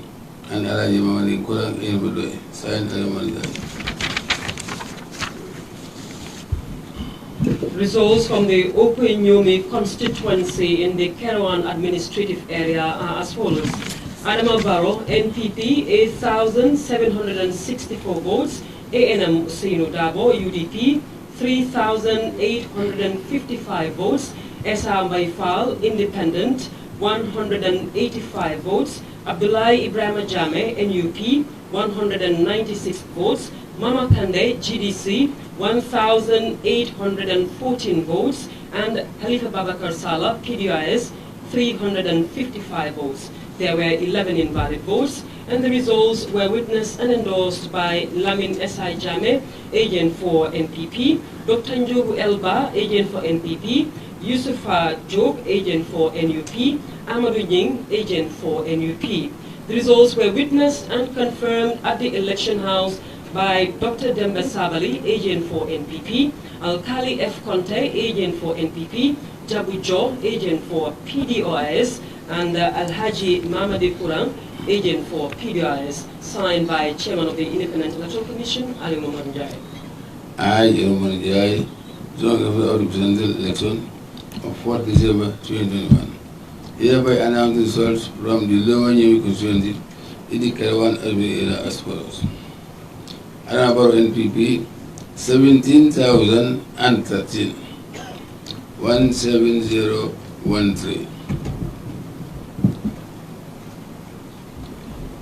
and Alaji Mamadi Kurang, agent for Doi, signed Ali Muhammad. Results from the Okunyomi constituency in the Kerawan administrative area are as follows. Adama Barrow, NPP, 8,764 votes. ANM Usainu Dabo, UDP, 3,855 votes. Esa Baifal, Independent, 185 votes. Abdullah Ibrahim Jame, NUP, 196 votes. Mama Kande, GDC, 1,814 votes. And Khalifa Babakar Salah, PDIS, 355 votes. There were 11 invalid votes, and the results were witnessed and endorsed by Lamin S.I. Jame, agent for NPP, Dr. Njogu Elba, agent for NPP, Yusufa Job, agent for NUP, Amadou Nying, agent for NUP. The results were witnessed and confirmed at the election house by Dr. Demba Sabali, agent for NPP, Alkali F. Conte, agent for NPP, Jabu Jo, agent for PDOIS, and Alhaji Mamadi Kurang, agent for PDIS, signed by Chairman of the Independent Electoral Commission, Ali Muhammad Jai. I, Ali Muhammad Jai, Zone of the Presidential Election of 4th December 2021. Hereby announce the results from the Lower Nyemi constituency in the Caravan area as follows. Anambra NPP 17,013, 17013.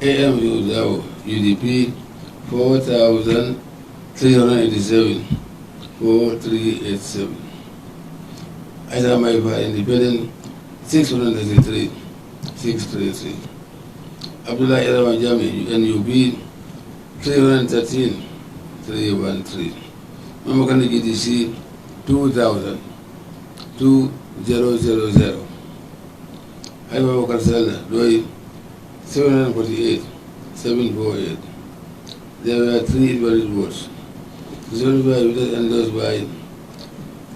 AM Udao UDP 4,387, 4387. Aizamaifa Independent 633, 633. Abdullah Irawan Jami NUP 313, 313. Mamakani GDC 2,000, 2000. Haifa Wakar Sala Doi 748, 748. There were 3 invalid votes. Results were endorsed by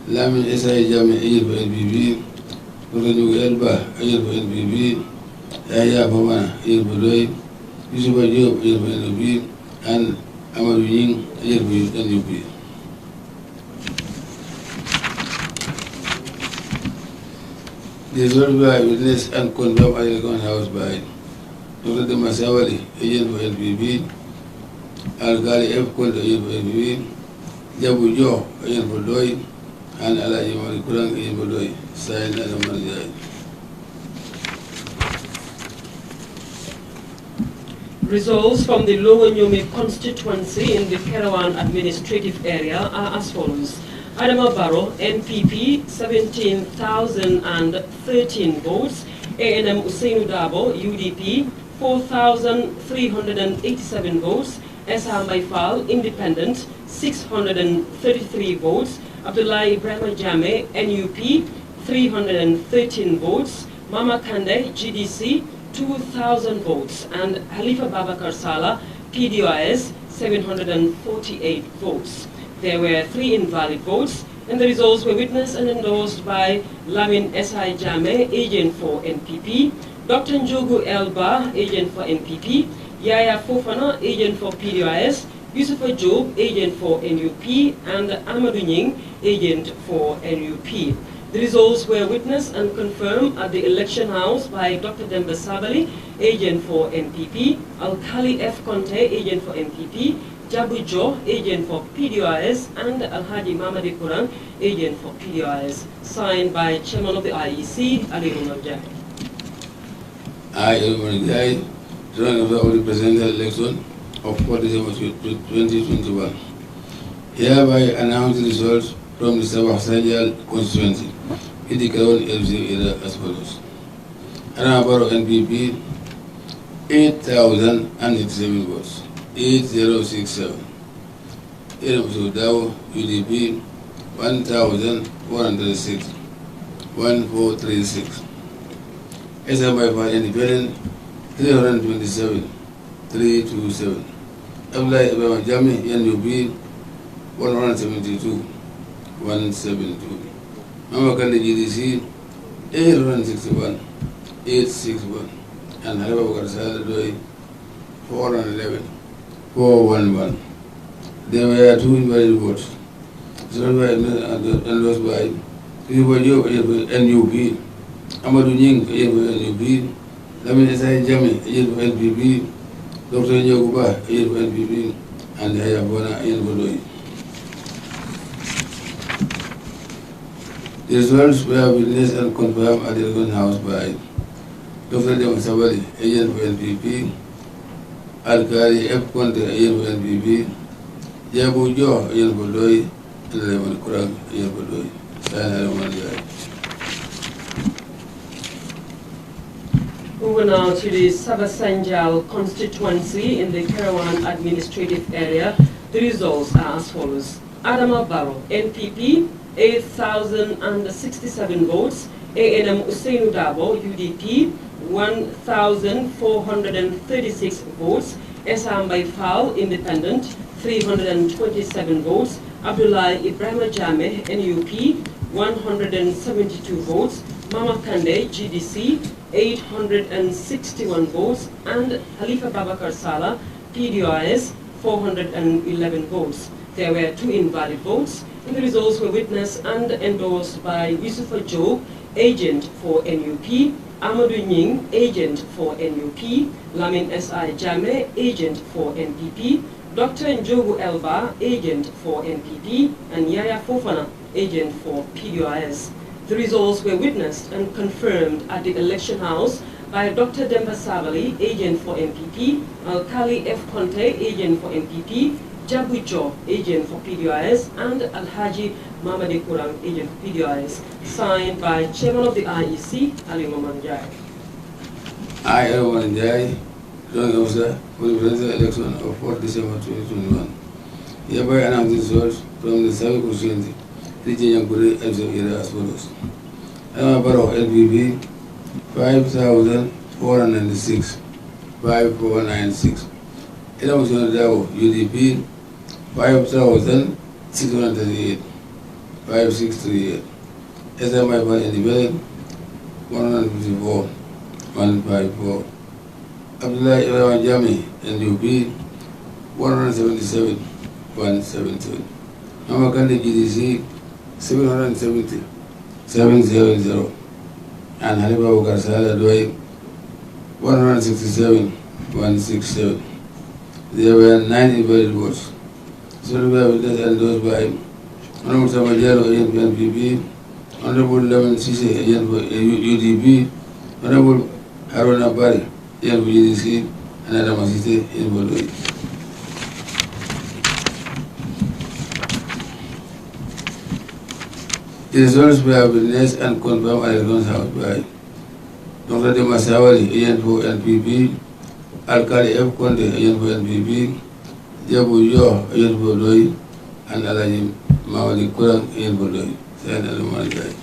Lamin S.I. Jami, agent for NPP, Dr. Njogu Elba, agent for NPP, Yahya Famana, agent for Doi, Yusufa Job, agent for NUP, and Amadou Nying, agent for NUP. The results were witnessed and confirmed at the Election House by Dr. Demba Sawari, agent for NPP, Alkali F. Conte, agent for NPP, Jabu Jo, agent for Doi, and Alaji Mamadi Kurang, agent for Doi, signed Ali Muhammad Jai. Results from the Lower Nyumi constituency in the Kerawan administrative area are as follows. Adama Barrow, NPP, 17,013 votes. ANM Usainu Dabo, UDP, 4,387 votes. Esa Maifal, Independent, 633 votes. Abdullah Ibrahim Jame, NUP, 313 votes. Mama Kande, GDC, 2,000 votes. And Halifa Babakar Salah, PDOIS, 748 votes. There were 3 invalid votes, and the results were witnessed and endorsed by Lamin S.I. Jame, agent for NPP, Dr. Njogu Elba, agent for NPP, Yaya Fofana, agent for PDOIS, Yusufa Job, agent for NUP, and Amadou Nying, agent for NUP. The results were witnessed and confirmed at the election house by Dr. Demba Sabali, agent for NPP, Alkali F. Conte, agent for NPP, Jabu Jo, agent for PDOIS, and Alhaji Mamadi Kurang, agent for PDOIS. Signed by Chairman of the IEC, Ali Umar Jai. I, Umar Jai, drawing of the presidential election of 4 December 2021. Hereby announce the results from the Sabah Sajal constituency. In the Crown LC era as follows. Anambra NPP, 8,087 votes. 8067. Sudao UDP 1406 1436. SMI for Independent 327 327. Abdullah Ibrahim Jami NUP 172 172. Mama Kande GDC 861 861. And Halifa Babakar Salah 411 411. There were 2 invalid votes. Endorsed by Yusufa Job, NUP, Amadou Nying, NUP, Lamin S.I. Jame, NPP, Dr. Njogu NPP, and Yaya Fofana, NPP. The results were witnessed and confirmed at the election house by Dr. Demba Sabali, agent for NPP, Alkali F. Conte, agent for NPP, Jabu Jo, agent for Doi, and Lemon Kurang, agent for Doi. Moving now to the Sabasanjal constituency in the Kerawan administrative area, the results are as follows. Adama Barrow, NPP, 8,067 votes. ANM Usainu Dabo, UDP, 1,436 votes. Esam Baifal, Independent, 327 votes. Abdullah Ibrahim Jame, NUP, 172 votes. Mama Kande, GDC, 861 votes. And Halifa Babakar Salah, PDOIS, 411 votes. There were 2 invalid votes, and the results were witnessed and endorsed by Yusufa Job, agent for NUP, Amadou Nying, agent for NUP, Lamin S.I. Jame, agent for NPP, Dr. Njogu Elba, agent for NPP, and Yaya Fofana, agent for PDOIS. The results were witnessed and confirmed at the election house by Dr. Demba Sabali, agent for NPP, Alkali F. Conte, agent for NPP, Jabu Jo, agent for PDOIS, and Alhaji Mamadi Kurang, agent for PDOIS. Signed by Chairman of the IEC, Ali Umar Jai. I, Umar Jai, Drawing Officer for the presidential election of 4 December 2021. Hereby announce the results from the Sabi constituency, Region Yankuri, LC era as follows. Anambra NPP, 5,496 5496. Sudao UDP, 5,638 5638. SMI for Independent, 154 154. Abdullah Ibrahim Jami, NUP, 177 177. Mama Kande GDC, 770 700. And Halifa Babakar Salah 167 167. There were 9 invalid votes. So we were witnessed and endorsed by Honorable Samajaro, agent for NPP, Honorable Lamin Sise, agent for UDP, Honorable Haruna Bari, agent for GDC, and Adama Sise, agent for Doi. The results were witnessed and confirmed at the election house by Dr. Demba Sabali, agent for NPP, Alkali F. Conte, agent for NPP, Jabu Yo, Ayan Bodoy, and Alaji Mawali Kurang, Ayan Bodoy. Sayan Alumanjai.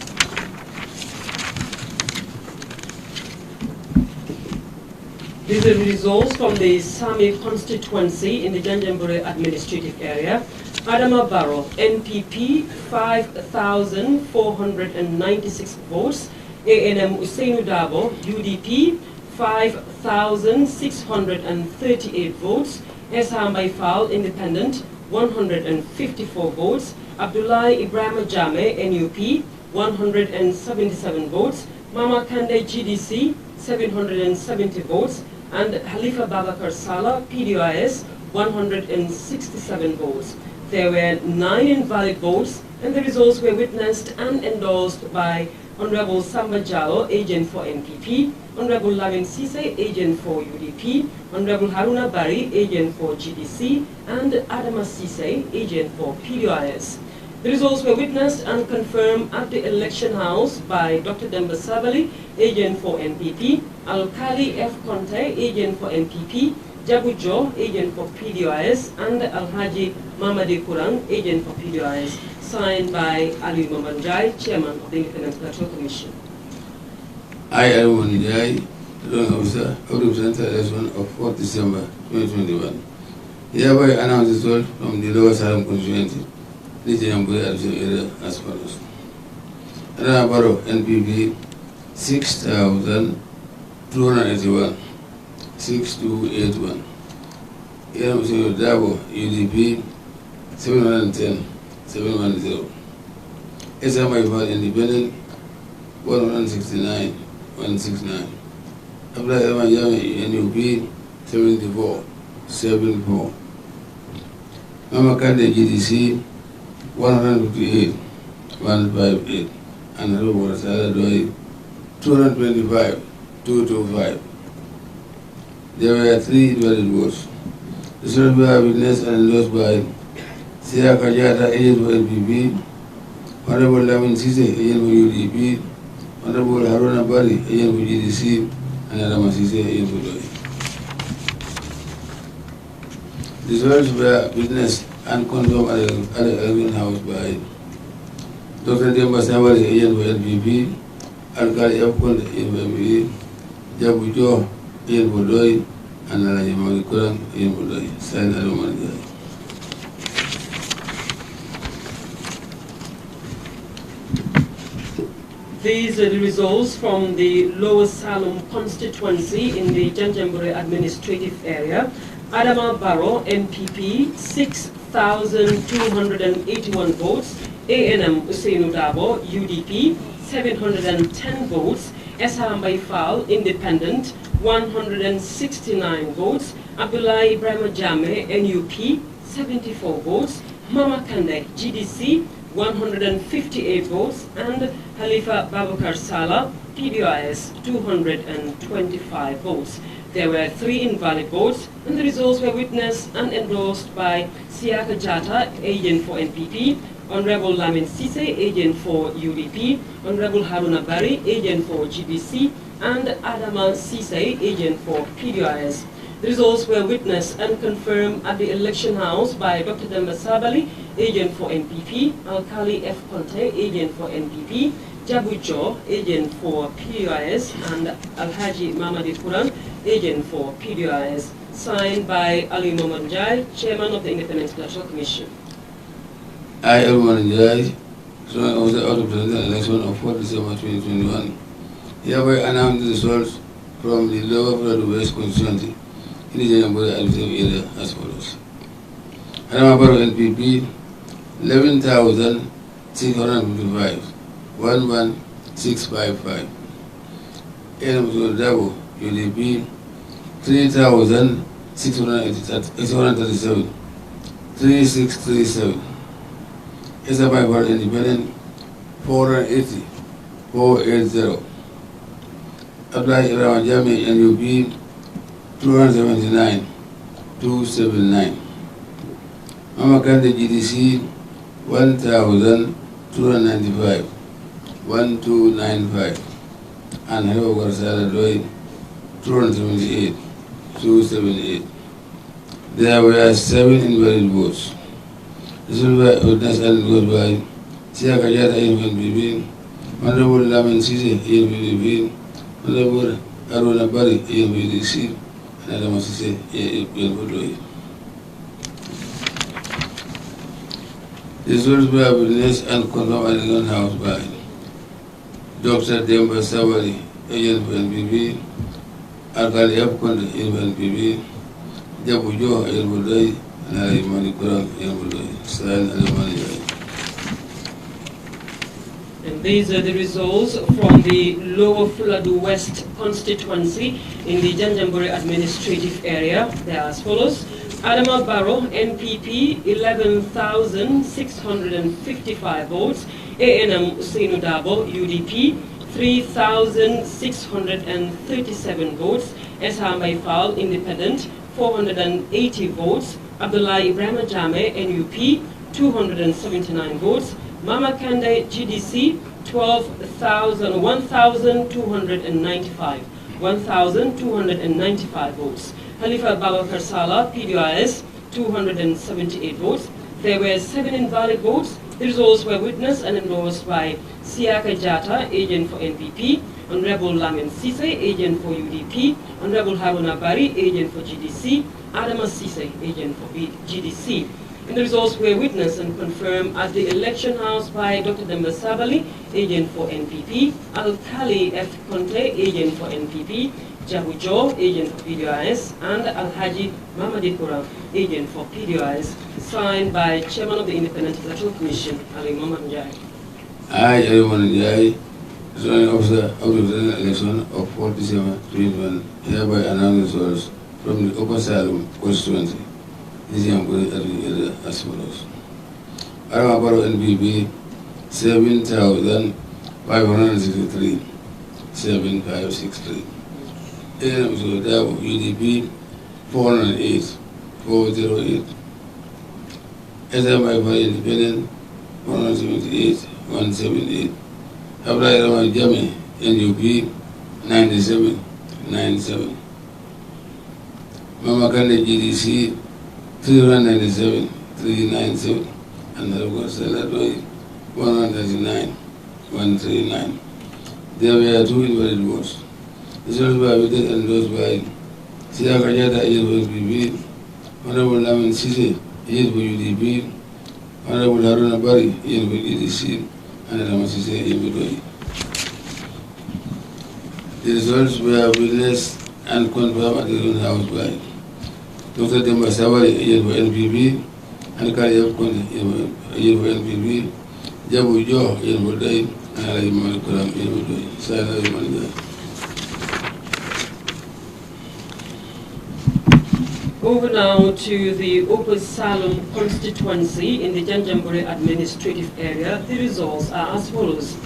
These are the results from the Sami constituency in the Janjanbureh administrative area. Adama Barrow, NPP, 5,496 votes. ANM Usainu Dabo, UDP, 5,638 votes. Esa Maifal, Independent, 154 votes. Abdullah Ibrahim Jame, NUP, 177 votes. Mama Kande, GDC, 770 votes. And Halifa Babakar Salah, PDIS, 167 votes. There were 9 invalid votes, and the results were witnessed and endorsed by Honorable Samba Jallo, agent for NPP, Honorable Lamin Sise, agent for UDP, Honorable Haruna Bari, agent for GDC, and Adama Sise, agent for PDIS. The results were witnessed and confirmed at the election house by Dr. Demba Sabali, agent for NPP, Al-Kali F. Conte, agent for NPP, Jabu Jo, agent for PDIS, and Al-Haji Mamadi Kurang, agent for PDIS, signed by Ali Mamanjai, chairman of the Independent Electoral Commission. I, Ali Mamanjai, Returning Officer of the Presidential Election of 4th December 2021, hereby announce the result from the Lower Salem constituency, the Janjanbureh administrative area as follows. Adama Barrow, NPP, 6,281. 6281. Iram Usainu Dabo, UDP, 710, 710. Esa Maifal, Independent, 169, 169. Abdullah Ibrahim Jame, NUP, 74, 74. Mama Kande, GDC, 158, 158. And Halifa Salah Doi, 225, 225. There were 3 invalid votes. The result were witnessed and endorsed by Sia Kajata, agent for NPP, Honorable Lamin Sise, agent for UDP, Honorable Haruna Bari, agent for GDC, and Adama Sise, agent for DOI. The results were witnessed and confirmed at the election house by Dr. Demba Sabali, agent for NPP, Al-Kali F. Conte, agent for NPP, Jabu Jo, agent for DOI, and Alaji Mawali Kurang, agent for DOI. Signed Alumanjai. These are the results from the Lower Salem constituency in the Janjanbureh administrative area. Adama Barrow, NPP, 6,281 votes. ANM Usainu Dabo, UDP, 710 votes. Esa Maifal, Independent, 169 votes. Abdullah Ibrahim Jame, NUP, 74 votes. Mama Kande, GDC, 158 votes, and Halifa Babakar Salah, PDIS, 225 votes. There were 3 invalid votes, and the results were witnessed and endorsed by Siaka Jata, agent for NPP, Honorable Lamin Sise, agent for UDP, Honorable Haruna Bari, agent for GBC, and Adama Sise, agent for PDIS. The results were witnessed and confirmed at the election house by Dr. Demba Sabali, agent for NPP, Al-Kali F. Conte, agent for NPP, Jabu Jo, agent for PDIS, and Al-Haji Mamadi Kurang, agent for PDIS, signed by Ali Mamanjai, chairman of the Independent Electoral Commission. I, Ali Mamanjai, Returning Officer of the Presidential Election of 4th December 2021, hereby announce the results from the Lower Fatou West constituency in the Janjanbureh administrative area as follows. Adama Barrow, NPP, 11,655, 11655. ANM Usainu Dabo, UDP, 3,637, 3637. Esa Maifal, Independent, 480, 480. Abdullah Ibrahim Jame, NUP, 279, 279. Mama Kande, GDC, 1,295, 1295. And Halifa Salah Doi, 278, 278. There were 7 invalid votes. This is where witness and endorsed by Siaka Jata NPP, Honorable Lamin Sise NPP, Honorable Aruna Bari NPDC, and Adama Sise NPP. This was where witness and confirmed at the House by Dr. Demba Sabari, agent for NPP, Alkali Apkond NPP, Jabu Jo NPP, and Ali Manikuram NPP, Stan Alamani. And these are the results from the Lower Fuladu West constituency in the Janjanbureh administrative area. They are as follows. Adama Barrow, NPP, 11,655 votes. ANM Usainu Dabo, UDP, 3,637 votes. Esham Baifal, Independent, 480 votes. Abdullah Ibrahim Jame, NUP, 279 votes. Mama Kande, GDC, 1,295 votes. Khalifa Babakar Salah, PDIS, 278 votes. There were 7 invalid votes. The results were witnessed and endorsed by Siaka Jata, agent for NPP, Honorable Lamin Sise, agent for UDP, Honorable Haruna Bari, agent for GDC, Adama Sise, agent for GDC. And the results were witnessed and confirmed at the election house by Dr. Demba Sabali, agent for NPP, Al-Khali F. Conte, agent for NPP, Jabu Jo, agent for PDIS, and Al-Haji Mamadikura, agent for PDIS, signed by Chairman of the Independent Electoral Commission, Ali Muhammad Njai. I, Ali Muhammad Njai, returning officer of the general election of 4 December 2021, hereby announce the results from the Upper Salem constituency. This is as follows. Adama Barrow NPP, 7,563, 7,563. ANM Dabo UDP, 408, 408. SMI for Independent, 178, 178. Abdullah Rahman Jame, NUP, 97, 97. Mama Kande GDC, 397, 397, and the local salary 139, 139. There were 2 invalid votes. This was by witness endorsed by Siaka Jata, agent for NPP, Honorable Lamin Sise, agent for UDP, Honorable Haruna Bari, agent for GDC, and Adama Sise, agent for DOI. The results were witnessed and confirmed at the house by Dr. Demba Sabari, agent for NPP, and Kali Apkond, agent for NPP, Jabu Jo, agent for DOI, and Ali Manikuram, agent for DOI. Sana Manikuram. Over now to the Upper Salem constituency in the Janjanbureh administrative area. The results are as follows.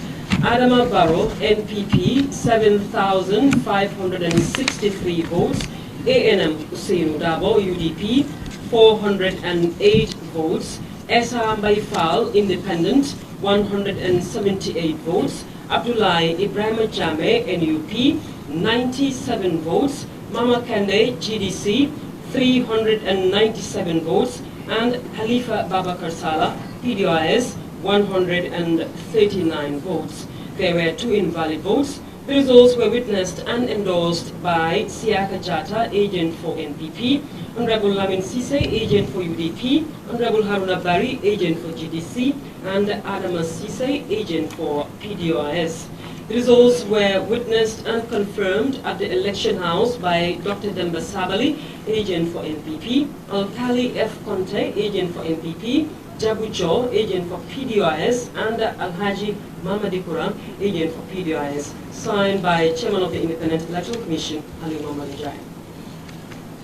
Adama Barrow, NPP, 7,563 votes. ANM Usainu Dabo, UDP, 408 votes. Esham Baifal, Independent, 178 votes. Abdullah Ibrahim Jame, NUP, 97 votes. Mama Kande, GDC, 397 votes, and Khalifa Babakar Salah, PDIS, 139 votes. There were 2 invalid votes. The results were witnessed and endorsed by Siaka Jata, agent for NPP, Honorable Lamin Sise, agent for UDP, Honorable Haruna Bari, agent for GDC, and Adama Sise, agent for PDIS. The results were witnessed and confirmed at the election house by Dr. Demba Sabali, agent for NPP, Al-Khali F. Conte, agent for NPP, Jabu Jo, agent for PDIS, and Al-Haji Mamadikura, agent for PDIS, signed by Chairman of the Independent Electoral Commission, Ali Muhammad Njai.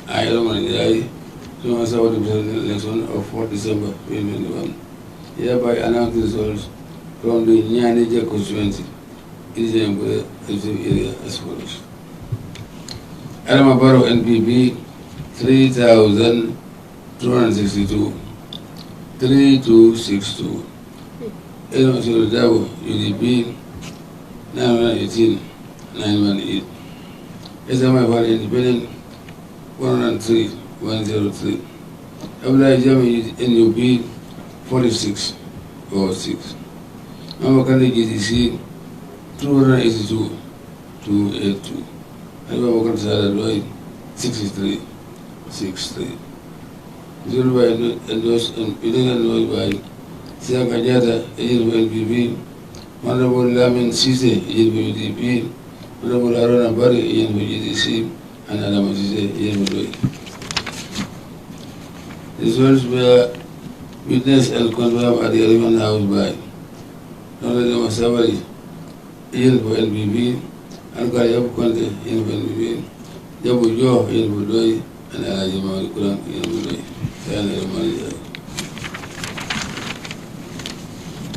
I, Ali Muhammad Njai, to myself the presidential election of 4 December 2021, hereby announce the results from the Nyanija constituency. It is an area as follows. Adama Barrow NPP, 3,262, 3262. ANM Dabo UDP, 918, 918. SMI for Independent, 103, 103. Abdullah Jami NUP 46 or 6. Mamakande GDC 282 282. And Mamakande Saladway 63 63. Zero by endorsed and endorsed by Siaka Jata, agent for NPP, Honorable Lamin Sise, agent for UDP, Honorable Arona Bari, agent for GDC, and Adama Sise, agent for DOI. These words were witnessed and confirmed at the 11th House by Honorable Masabari, agent for NPP, and Kaliabu Conte, agent for NPP, Jabu Jo, agent for DOI, and Alaji Mawali Kurang, agent for DOI.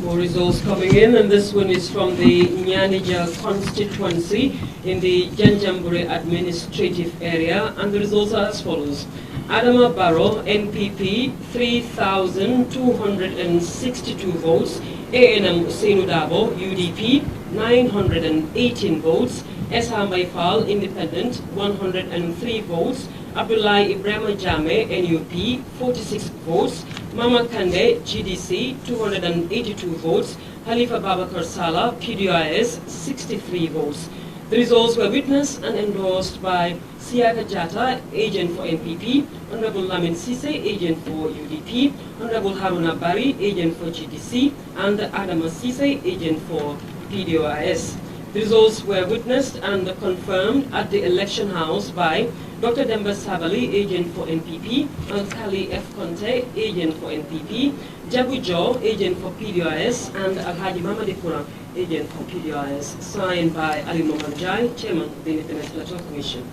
More results coming in, and this one is from the Nyanija constituency in the Janjambure administrative area, and the results are as follows. Adama Barrow, NPP, 3,262 votes. ANM Usainu Dabo, UDP, 918 votes. Esa Maifal, Independent, 103 votes. Abdullah Ibrahim Jame, NUP, 46 votes. Mama Kande, GDC, 282 votes. Halifa Babakar Salah, PDIS, 63 votes. The results were witnessed and endorsed by Siaka Jata, agent for NPP, Honorable Lamin Sise, agent for UDP, Honorable Haruna Bari, agent for GDC, and Adama Sise, agent for PDIS. The results were witnessed and confirmed at the election house by Dr. Demba Sabali, agent for NPP, Alkali F. Conte, agent for NPP, Jabu Jo, agent for PDIS, and Alhaji Mamadi Kurang, agent for PDIS, signed by Ali Mohamjai, chairman of the Independent Electoral Commission.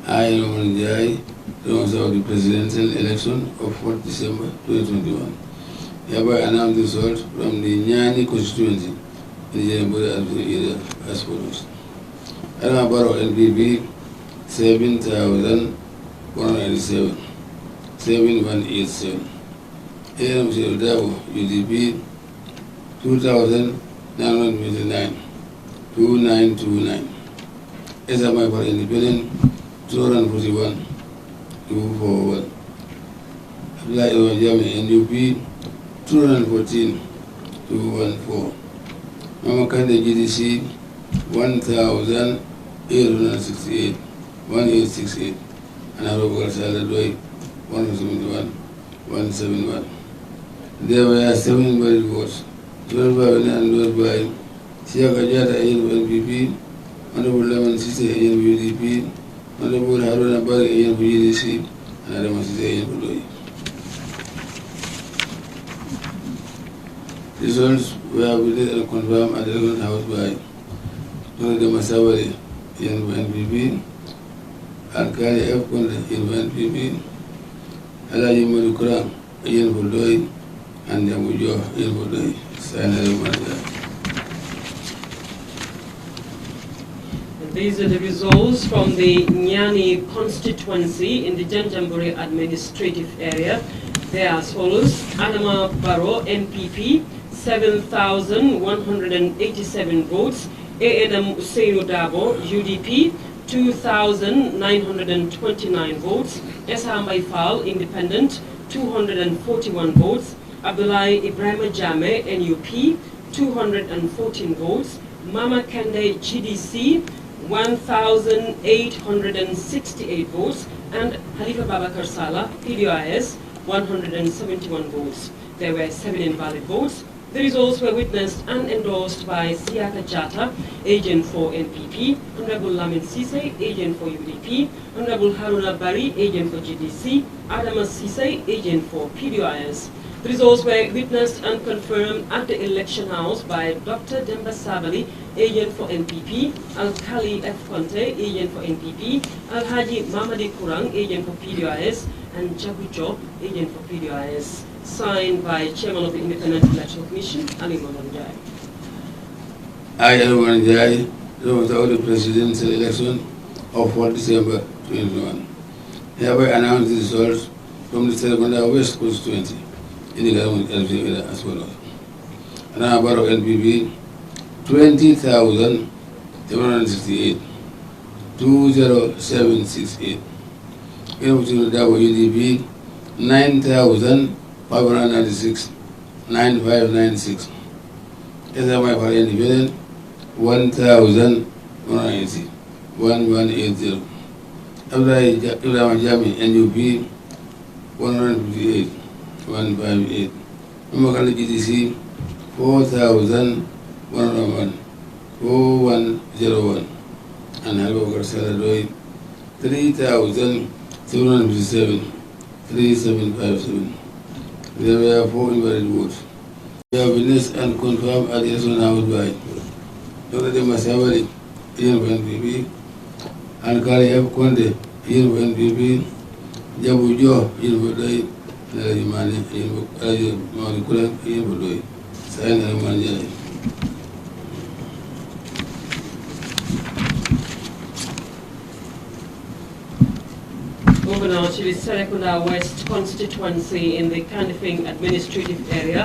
I, Mohamjai, sponsor of the presidential election of 4th December 2021, hereby announce the result from the Nyani constituency in the Janjambure area as follows. Adama Barrow NPP 7,197, 7,187. ANM Usainu Dabo UDP 2,929, 2,929. SMI for Independent 241, 241. Abdullah Ibrahim Jami NUP 214, 214. Mama Kande GDC 1,868, 1868, and Honorable Saladway 171, 171. There were 7 invalid votes, 12 by endorsed by Siaka Jata, agent for NPP, Honorable Lamin Sise, agent for UDP, Honorable Haruna Bari, agent for GDC, and Adama Sise, agent for DOI. Results were witnessed and confirmed at the 11th House by Dr. Masabari, agent for NPP, Alkali F. Conte, agent for NPP, Alaji Mawali Kurang, agent for DOI, and Jabu Jo, agent for DOI. These are the results from the Nyani constituency in the Janjambure administrative area. They are as follows. Adama Barrow, NPP, 7,187 votes. ANM Usainu Dabo, UDP, 2,929 votes. Esa Maifal, Independent, 241 votes. Abdullah Ibrahim Jame, NUP, 214 votes. Mama Kande, GDC, 1,868 votes. And Halifa Babakar Salah, PDIS, 171 votes. There were 7 invalid votes. The results were witnessed and endorsed by Siaka Jata, agent for NPP, Honorable Lamin Sise, agent for UDP, Honorable Haruna Bari, agent for GDC, Adama Sise, agent for PDIS. The results were witnessed and confirmed at the election house by Dr. Demba Sabali, agent for NPP, Alkali F. Conte, agent for NPP, Alhaji Mamadi Kurang, agent for PDIS, and Jabu Jo, agent for PDIS. Signed by Chairman of the Independent Electoral Commission, Ali Mohamjai. I, Ali Mohamjai, sponsor of the presidential election of 4th December 2021, hereby announce the results from the Serekunda West constituency in the government area as follows. Adama Barrow NPP 20,768, 20768. ANM Usainu Dabo UDP 9,596, 9596. SMI independent 1,180, 1180. Ibrahim Jami NUP 158, 158. Umakali GDC 4,101, 4101. And Halbokar Saladoi 3,757, 3757. There were 4 invalid votes. We have witnessed and confirmed at Yasun House by Dr. Masawari, Ian for NPP, and Kari F. Konde, Ian for NPP, Jabu Jo, Ian for Doi, and Rajimani, Ian for Rajimani, Ian for Doi. Sign and Manjari. Moving on to the Serekunda West constituency in the Kandifing administrative area,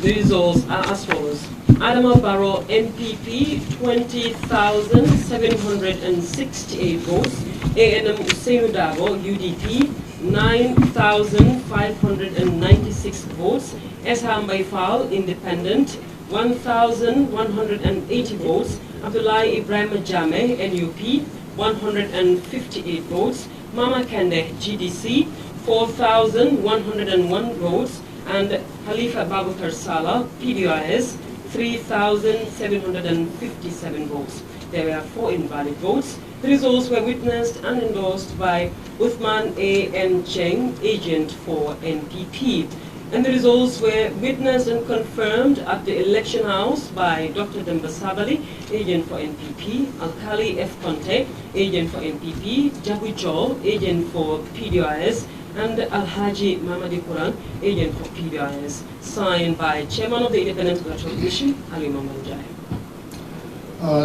the results are as follows. Adama Barrow MPP 20,768 votes, ANM Usainu Dabo UDP 9,596 votes, Esham Baifal Independent 1,180 votes, Abdullah Ibrahim Jame NUP 158 votes, Mama Kende GDC 4,101 votes, and Khalifa Babakar Salah PDIS 3,757 votes. There were 4 invalid votes. The results were witnessed and endorsed by Uthman A.N. Cheng, agent for NPP. And the results were witnessed and confirmed at the election house by Dr. Demba Sabali, agent for NPP, Alkali F. Conte, agent for NPP, Jabu Jo, agent for PDIS, and Alhaji Mamadi Quran, agent for PDIS, signed by Chairman of the Independent Electoral Commission, Ali Mamanjai.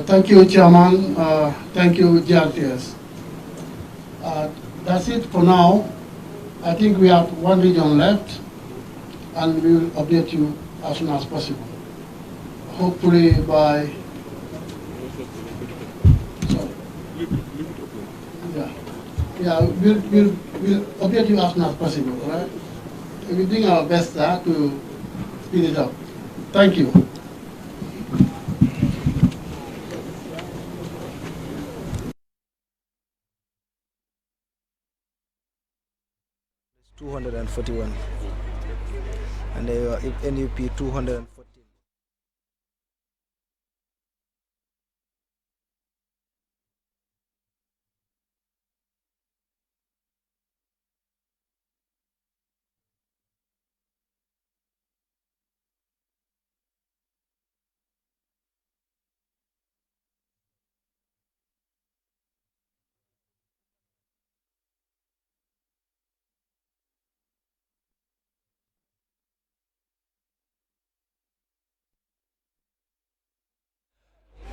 Thank you, Chairman. Thank you, GRTS. That's it for now. I think we have 1 region left, and we will update you as soon as possible. Hopefully by, we'll update you as soon as possible, right? We're doing our best to speed it up. Thank you. It's 241. And NUP 214.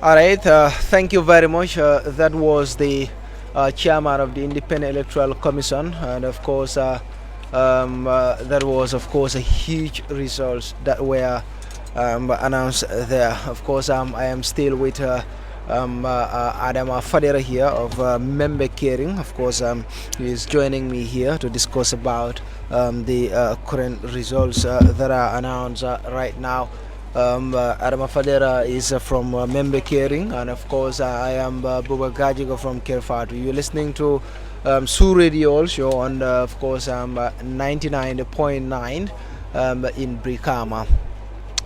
All right, thank you very much. That was the chairman of the Independent Electoral Commission, and of course, that was, of course, a huge results that were announced there. Of course, I am still with Adama Fadera here of Member Caring. Of course, he is joining me here to discuss about the current results that are announced right now. Adama Fadera is from Member Caring, and of course I am Buba Gajigo from Kerr Fatou. You're listening to Su Radio also on of course 99.9 in Brikama.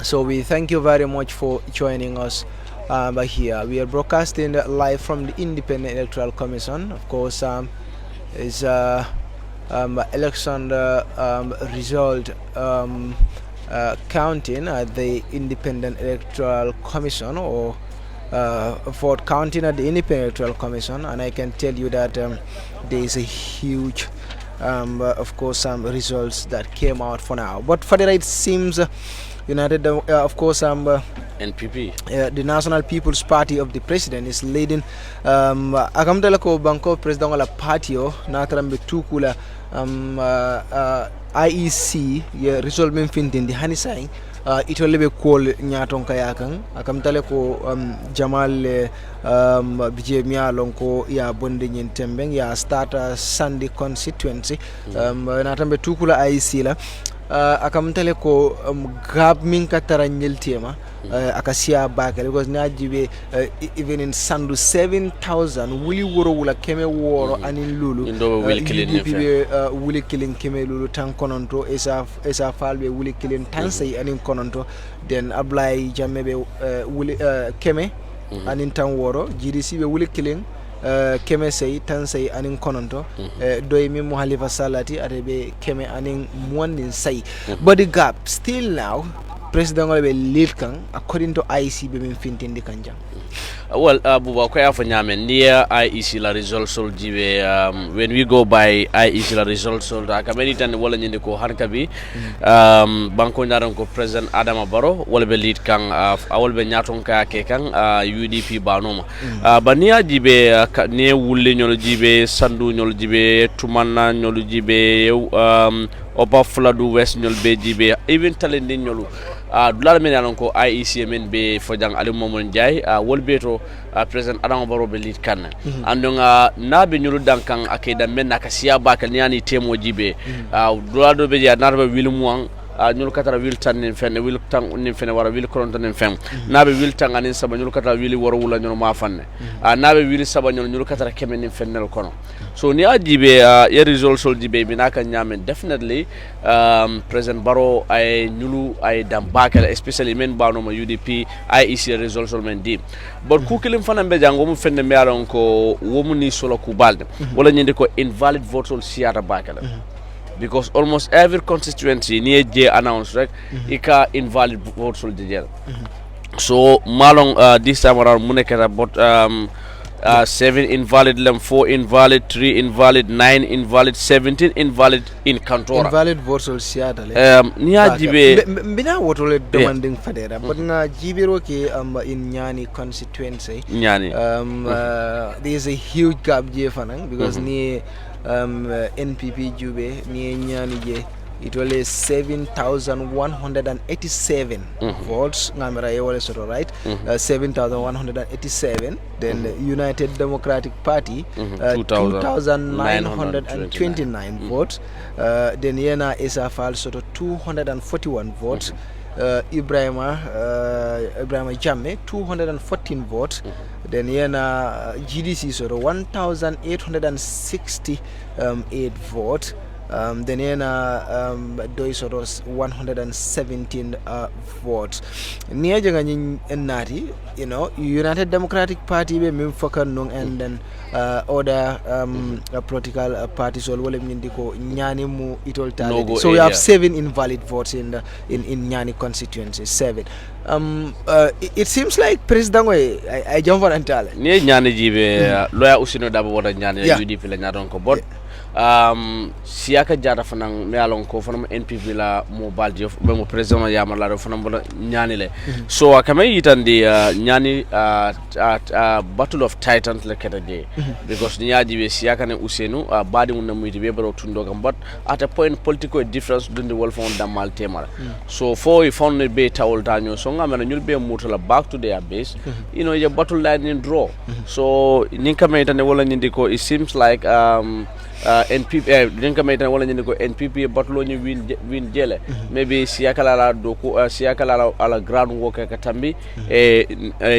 So we thank you very much for joining us here. We are broadcasting live from the Independent Electoral Commission. Of course is election result counting at the Independent Electoral Commission, or vote counting at the Independent Electoral Commission, and I can tell you that there is a huge of course results that came out for now. But for the right, it seems United of course NPP, the National People's Party of the President is leading akamdala ko banko president wala patio na tarambe tukula IEC ye result men findin di hanisai itole be kol nyaton kaya kan akam tale ko Jamal bije miya lonko ya bonde nyen tembeng ya starta Sandy constituency na tambe tukula IC la akam tale ko gab min katara nyeltema akasia bakale because na jibe even in Sandu 7,000 wuli woro wula keme woro anin lulu wuli killing keme lulu tan kononto esa falbe wuli killing tan say anin kononto then ablay jamebe wuli keme anin tan woro GDC be wuli killing keme say tan say anin kononto doy mi mo Halifa Salati arebe keme anin muanin say but the gap still now President will be lead kan according to IEC be min fintindi kanjang. Well, Buba kwaya fanyame near IEC la result sol jibe when we go by IEC la result sol da kameni tan wala nyinde ko hankabi banko ndaron ko President Adama Barrow wala be lead kan awol be nyaton ka ke kan UDP banoma bania jibe ne wulle nyol jibe sandu nyol jibe tumanna nyol jibe opa fladu west nyol be jibe even talende nyolu dulala men yanon ko IEC men be fojang ali momon jay wolbeto President Adama Barrow be lead kan andonga nabe nyulu dankan akeda men nakasiya bakal nyani temo jibe dulado be ya narba wilmuang ñul katara wil tan nin fenne wil tan nin fenne wara wil koronto nin fen nabe wil tan anin saba ñul katara wili woro wula ñul ma fanne nabe wili saba ñul katara keme nin fennel kono so ni ajibe ya result sol jibe bi naka ñamen definitely President Barrow ay ñulu ay dam bakal especially men bano ma UDP IEC result sol men di but ku kilim fana be jango mu fenne me alon ko womu ni solo ku balde wala ñinde ko invalid vote sol siata bakal because almost every constituency near J announced right ika invalid votes will jail so malong this time around munekata but 7 invalid 4 invalid 3 invalid 9 invalid 17 invalid in Kantora invalid votes will siata niya jibe bina wotole demanding fadera but nga jibiro ke in Nyani constituency Nyani there is a huge gap je fanang because ni NPP Jube ni Nyani je it was 7,187 votes ngamera yewale soto right 7,187 then United Democratic Party 2,929 votes then Yena Esafal soto 241 votes Ibrahima Jammeh 214 votes then Yena GDC sort of 1,868 votes then Yena Doi sort of 117 votes near Jangan Nati you know United Democratic Party be Mimfoka Nung and then other political parties all will Mindiko Nyani mu itol talent so we have 7 invalid votes in Nyani constituency 7 it seems like President I jump for talent ni Nyani jibe lawyer Usino Dabo wada Nyani UDP la nyaronko but siaka jara fanang me alon ko fanam NPP la mo baldi be mo president ya mala fanam bola Nyani le so akame yitandi Nyani battle of titans le keta de because nyaji be siaka ne Usenu badi mun namuti be baro tundo gam but at a point political difference dundi wol fon damal temara so for if on be tawol tanyo so ngamana nyul be mutala back to their base you know your battle line in draw so ninkame itane wala nyindiko it seems like NPP dinka maytan wala nyindiko NPP batlo ni win jele maybe siakala la doku siakala ala ground work ka tambi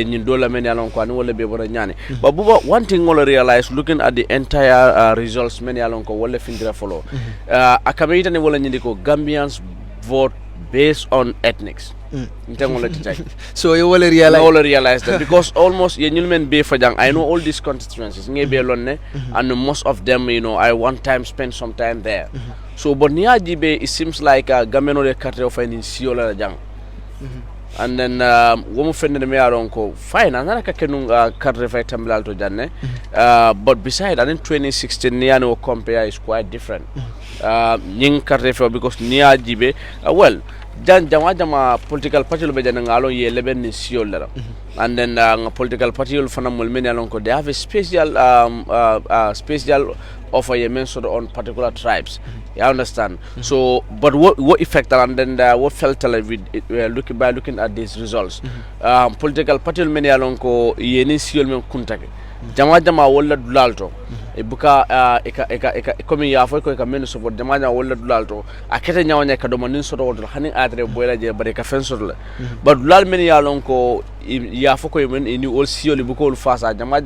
ndola men yalon ko ani wala be bora nyane but buba one thing all realize looking at the entire results men yalon ko wala findira follow akamaytan wala nyindiko Gambians vote based on ethnics so you will realize that because almost men be fajang I know all these constituencies ngebe lonne and most of them you know I one time spend some time there so but niaji be it seems like gameno de carte of in siola jang and then womu fende me aron ko fine anana ka kenu carte fay tambilal to janne but beside and in 2016 niano compare is quite different ning carte fay because niaji be well jama political party lo be jana ngalo ye leben ni siol and then political party lo fanam mol men alon ko they have a special offer a mention on particular tribes. You understand? So, but what effect and then what felt with looking at these results? Political party many along ko yeni siol men kuntake. Jama wala dulalto. Ibuka eka komi ya fo ko eka men support jama wala dulalto. Akete nyawanya ka do manin so do hanin atre boyla je bare ka fen so but dulal men ya lon ko ya fo ko men ni ol siol buko ol fasa jama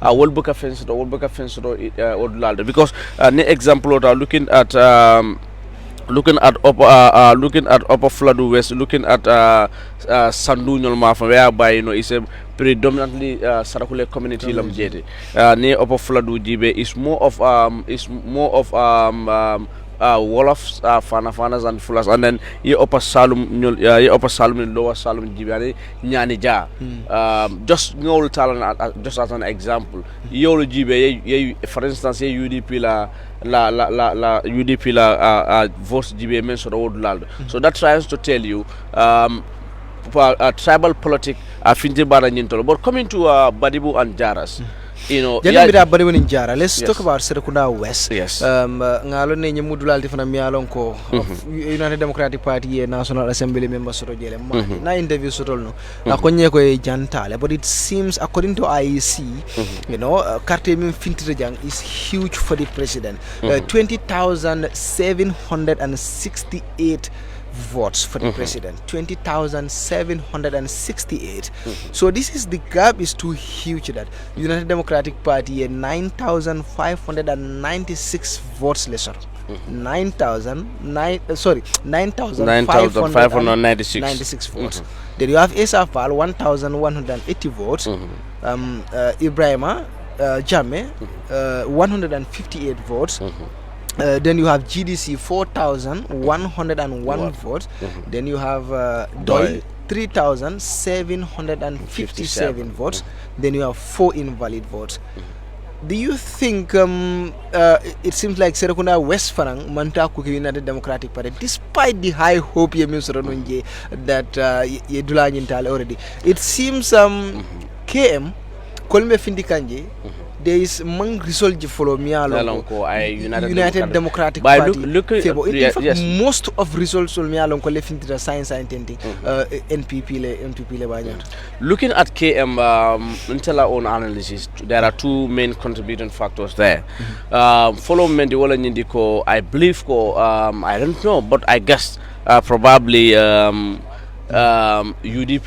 wol buka fen so wol buka fen so o dulalto because ne example looking at looking at Upper Fladu West, looking at Sandu Nyolmafa, whereby it's a predominantly Sarakule community lamjete. Near Upper Fladu Jibe is more of Wolofs, Fanas and Fullers, and then ye Upper Salum, Upper Salum and Lower Salum Jibani, Nyanija. Just no talent, just as an example. Yolo Jibe, for instance, UDP la UDP votes GB mentioned old land. So that tries to tell you tribal politics but coming to Badibu and Jaras, Badibu and Jara, let's talk about Serekunda West. Yes. Ngalo ne nyamudulal tifana mialonko United Democratic Party National Assembly members soro jele na interview soro no akonye ko jantale, but it seems according to IEC carte min filtre jang is huge for the president. 20,768 votes for the president. 20,768. So this is the gap is too huge that United Democratic Party 9,596 votes lesser. 9,596 votes. Then you have Esafal 1,180 votes. Ibrahima Jame 158 votes. Then you have GDC 4,101 votes. Then you have Doi 3,757 votes. Then you have 4 invalid votes. Do you think it seems like Serekunda West Farang Mantaku United Democratic Party, despite the high hope you that you do already, it seems KM Kolme Findikanje there is mang result follow me along United Democratic Party. Look in fact, most of results will me along the science and tenting NPP le. Looking at KM until our own analysis, there are 2 main contributing factors there. Follow Mendiwola Nindiko, I believe I don't know, but I guess probably UDP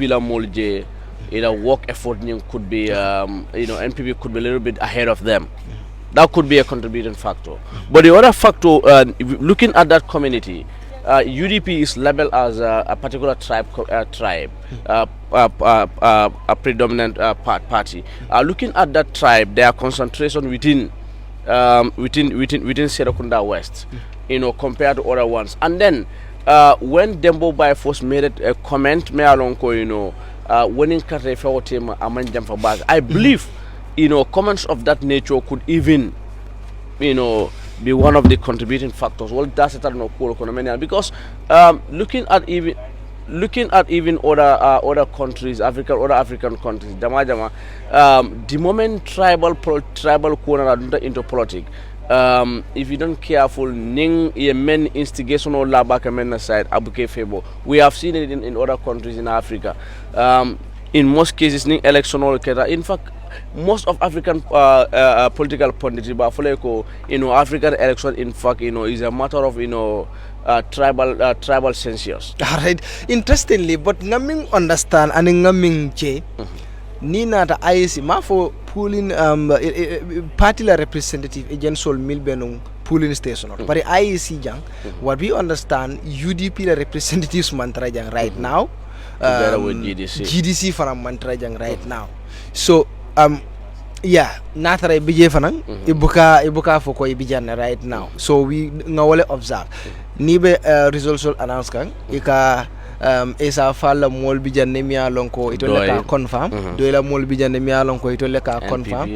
la Molje work effort could be NPP could be a little bit ahead of them. That could be a contributing factor. But the other factor, looking at that community, UDP is labeled as a particular tribe, a predominant party. Looking at that tribe, their concentration within Serekunda West, compared to other ones. And then when Dembo Bai first made a comment, winning I believe comments of that nature could even be one of the contributing factors. Well, that's it because looking at even other countries, other African countries, the moment tribal corner into politics, if you don't careful, ning a men instigation or labak men side abuke febo. We have seen it in other countries in Africa. In most cases, ning electoral keta. In fact, most of African political punditry, African election, in fact, is a matter of tribal census. All right. Interestingly, but ngaming understand and ngaming che. Nina ta IEC mafo pooling party la representative agent sol milbenung pooling station but IEC jang what we understand UDP la representatives mantra jang right now together with GDC from mantra jang right now so yeah natare bije fanang ibuka foko ibijan right now so we ngawale observe nibe results announce kan ika esa falla mol bi janne mi alonko ito leka confirm do la mol bi janne mi alonko ito leka confirm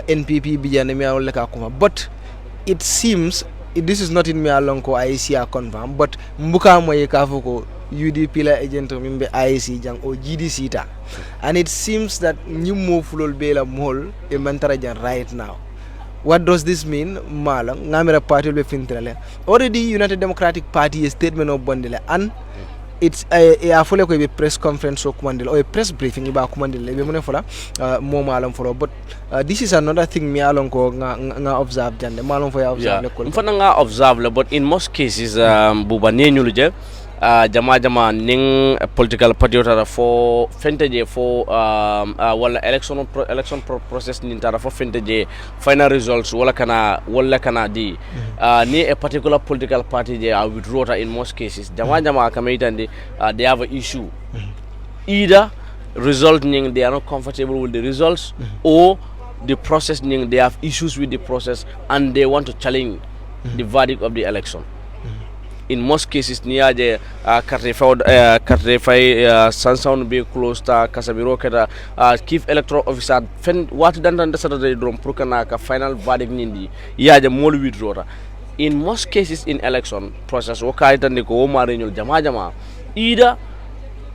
NPP bi janne mi alonko leka confirm but it seems this is not in mi alonko IEC confirm but mbuka moye ka foko UDP la agent mimbe IEC jang o GDC ta and it seems that new move lol be la mol e mantara jang right now What does this mean? Malang ngamira party will be fintrale. Already United Democratic Party is statement of bondile and it's a fully a press conference or a press briefing about commandile more malam for but this is another thing me along ko nga observe jande malon for observe nga observe but in most cases buba nenyuluje jama ning political party tara fo fenteje fo wala election process nin tara fo fenteje final results wala kana di ni a particular political party je withdraw in most cases jama kamaitande they have an issue either result ning they are not comfortable with the results or the process ning they have issues with the process and they want to challenge the verdict of the election. In most cases niaje kartefai sansound be close ta kasabiro keta chief electoral officer fen what dan saturday drum pour kana ka final verdict nindi yaje mol withdraw. In most cases in election process okay tan ko mariñul jama either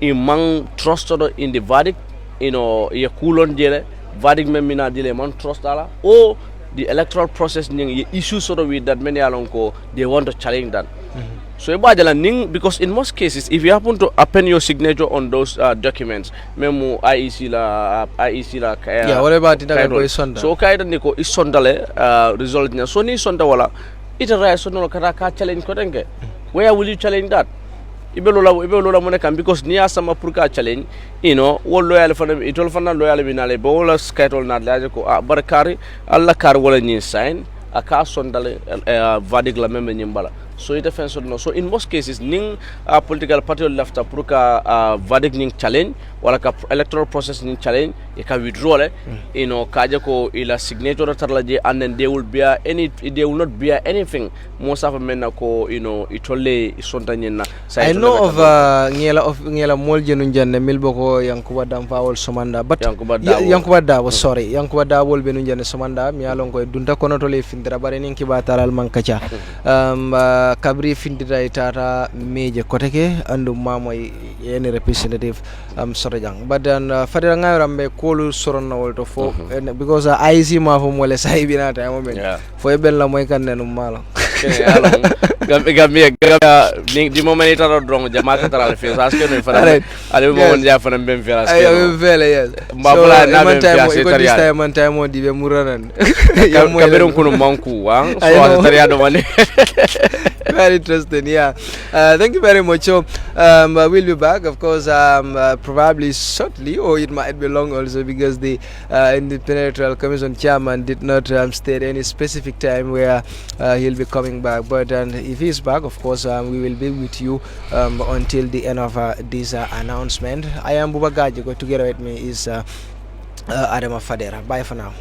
imang trusted in the verdict ye kulon jele verdict memina dile man trust ala or the electoral process ning issues sort of with that many along ko they want to challenge that. So because in most cases, if you happen to append your signature on those documents, memo IEC la yeah, what about it? So kaida niko isondale result nya. So ni sonda wala ita raya sono ka challenge ko denke. Where will you challenge that? Ibelola mone kam because ni asama purka challenge, wo loyal fana itol fana loyal binale bola skatol na laje ko barakari alla kar wala ni sign aka sondale verdict la membe nyimbala. So it offends no. So in most cases, ning political party left a pruka verdict ning challenge, wala ka electoral process ning challenge, you can withdraw le, kaja ko ila signature tarlaje, and then they will not bear anything. Most of them ko itole isonta I know of ngela molje nunjane milboko yankuba dampa wol somanda, but yankuba dawo sorry yankuba dawo wol be nunjane somanda mi alon ko dunta kono tole findira bare ning kiba taral mankacha kabri findira itata meje koteke andu mamo any representative sorajang but then fadira ngayrambe kolu soronna wolto fo because I see ma fo mole say binata moment fo ebel la moy kan nenum malo Gambia di moment itaro drong jama katara fe aske no fana ale moment ja fana bem fe aske ayo vele yes mbapula na bem fe aske this time di be muranan kameron kuno manku so taria do mani very interesting thank you very much. So we'll be back of course probably shortly or it might be long also because the Independent Electoral Commission chairman did not state any specific time where he'll be coming back, but if he's back of course we will be with you until the end of this announcement. I am Buba Gaji, together with me is Adama Fadera. Bye for now.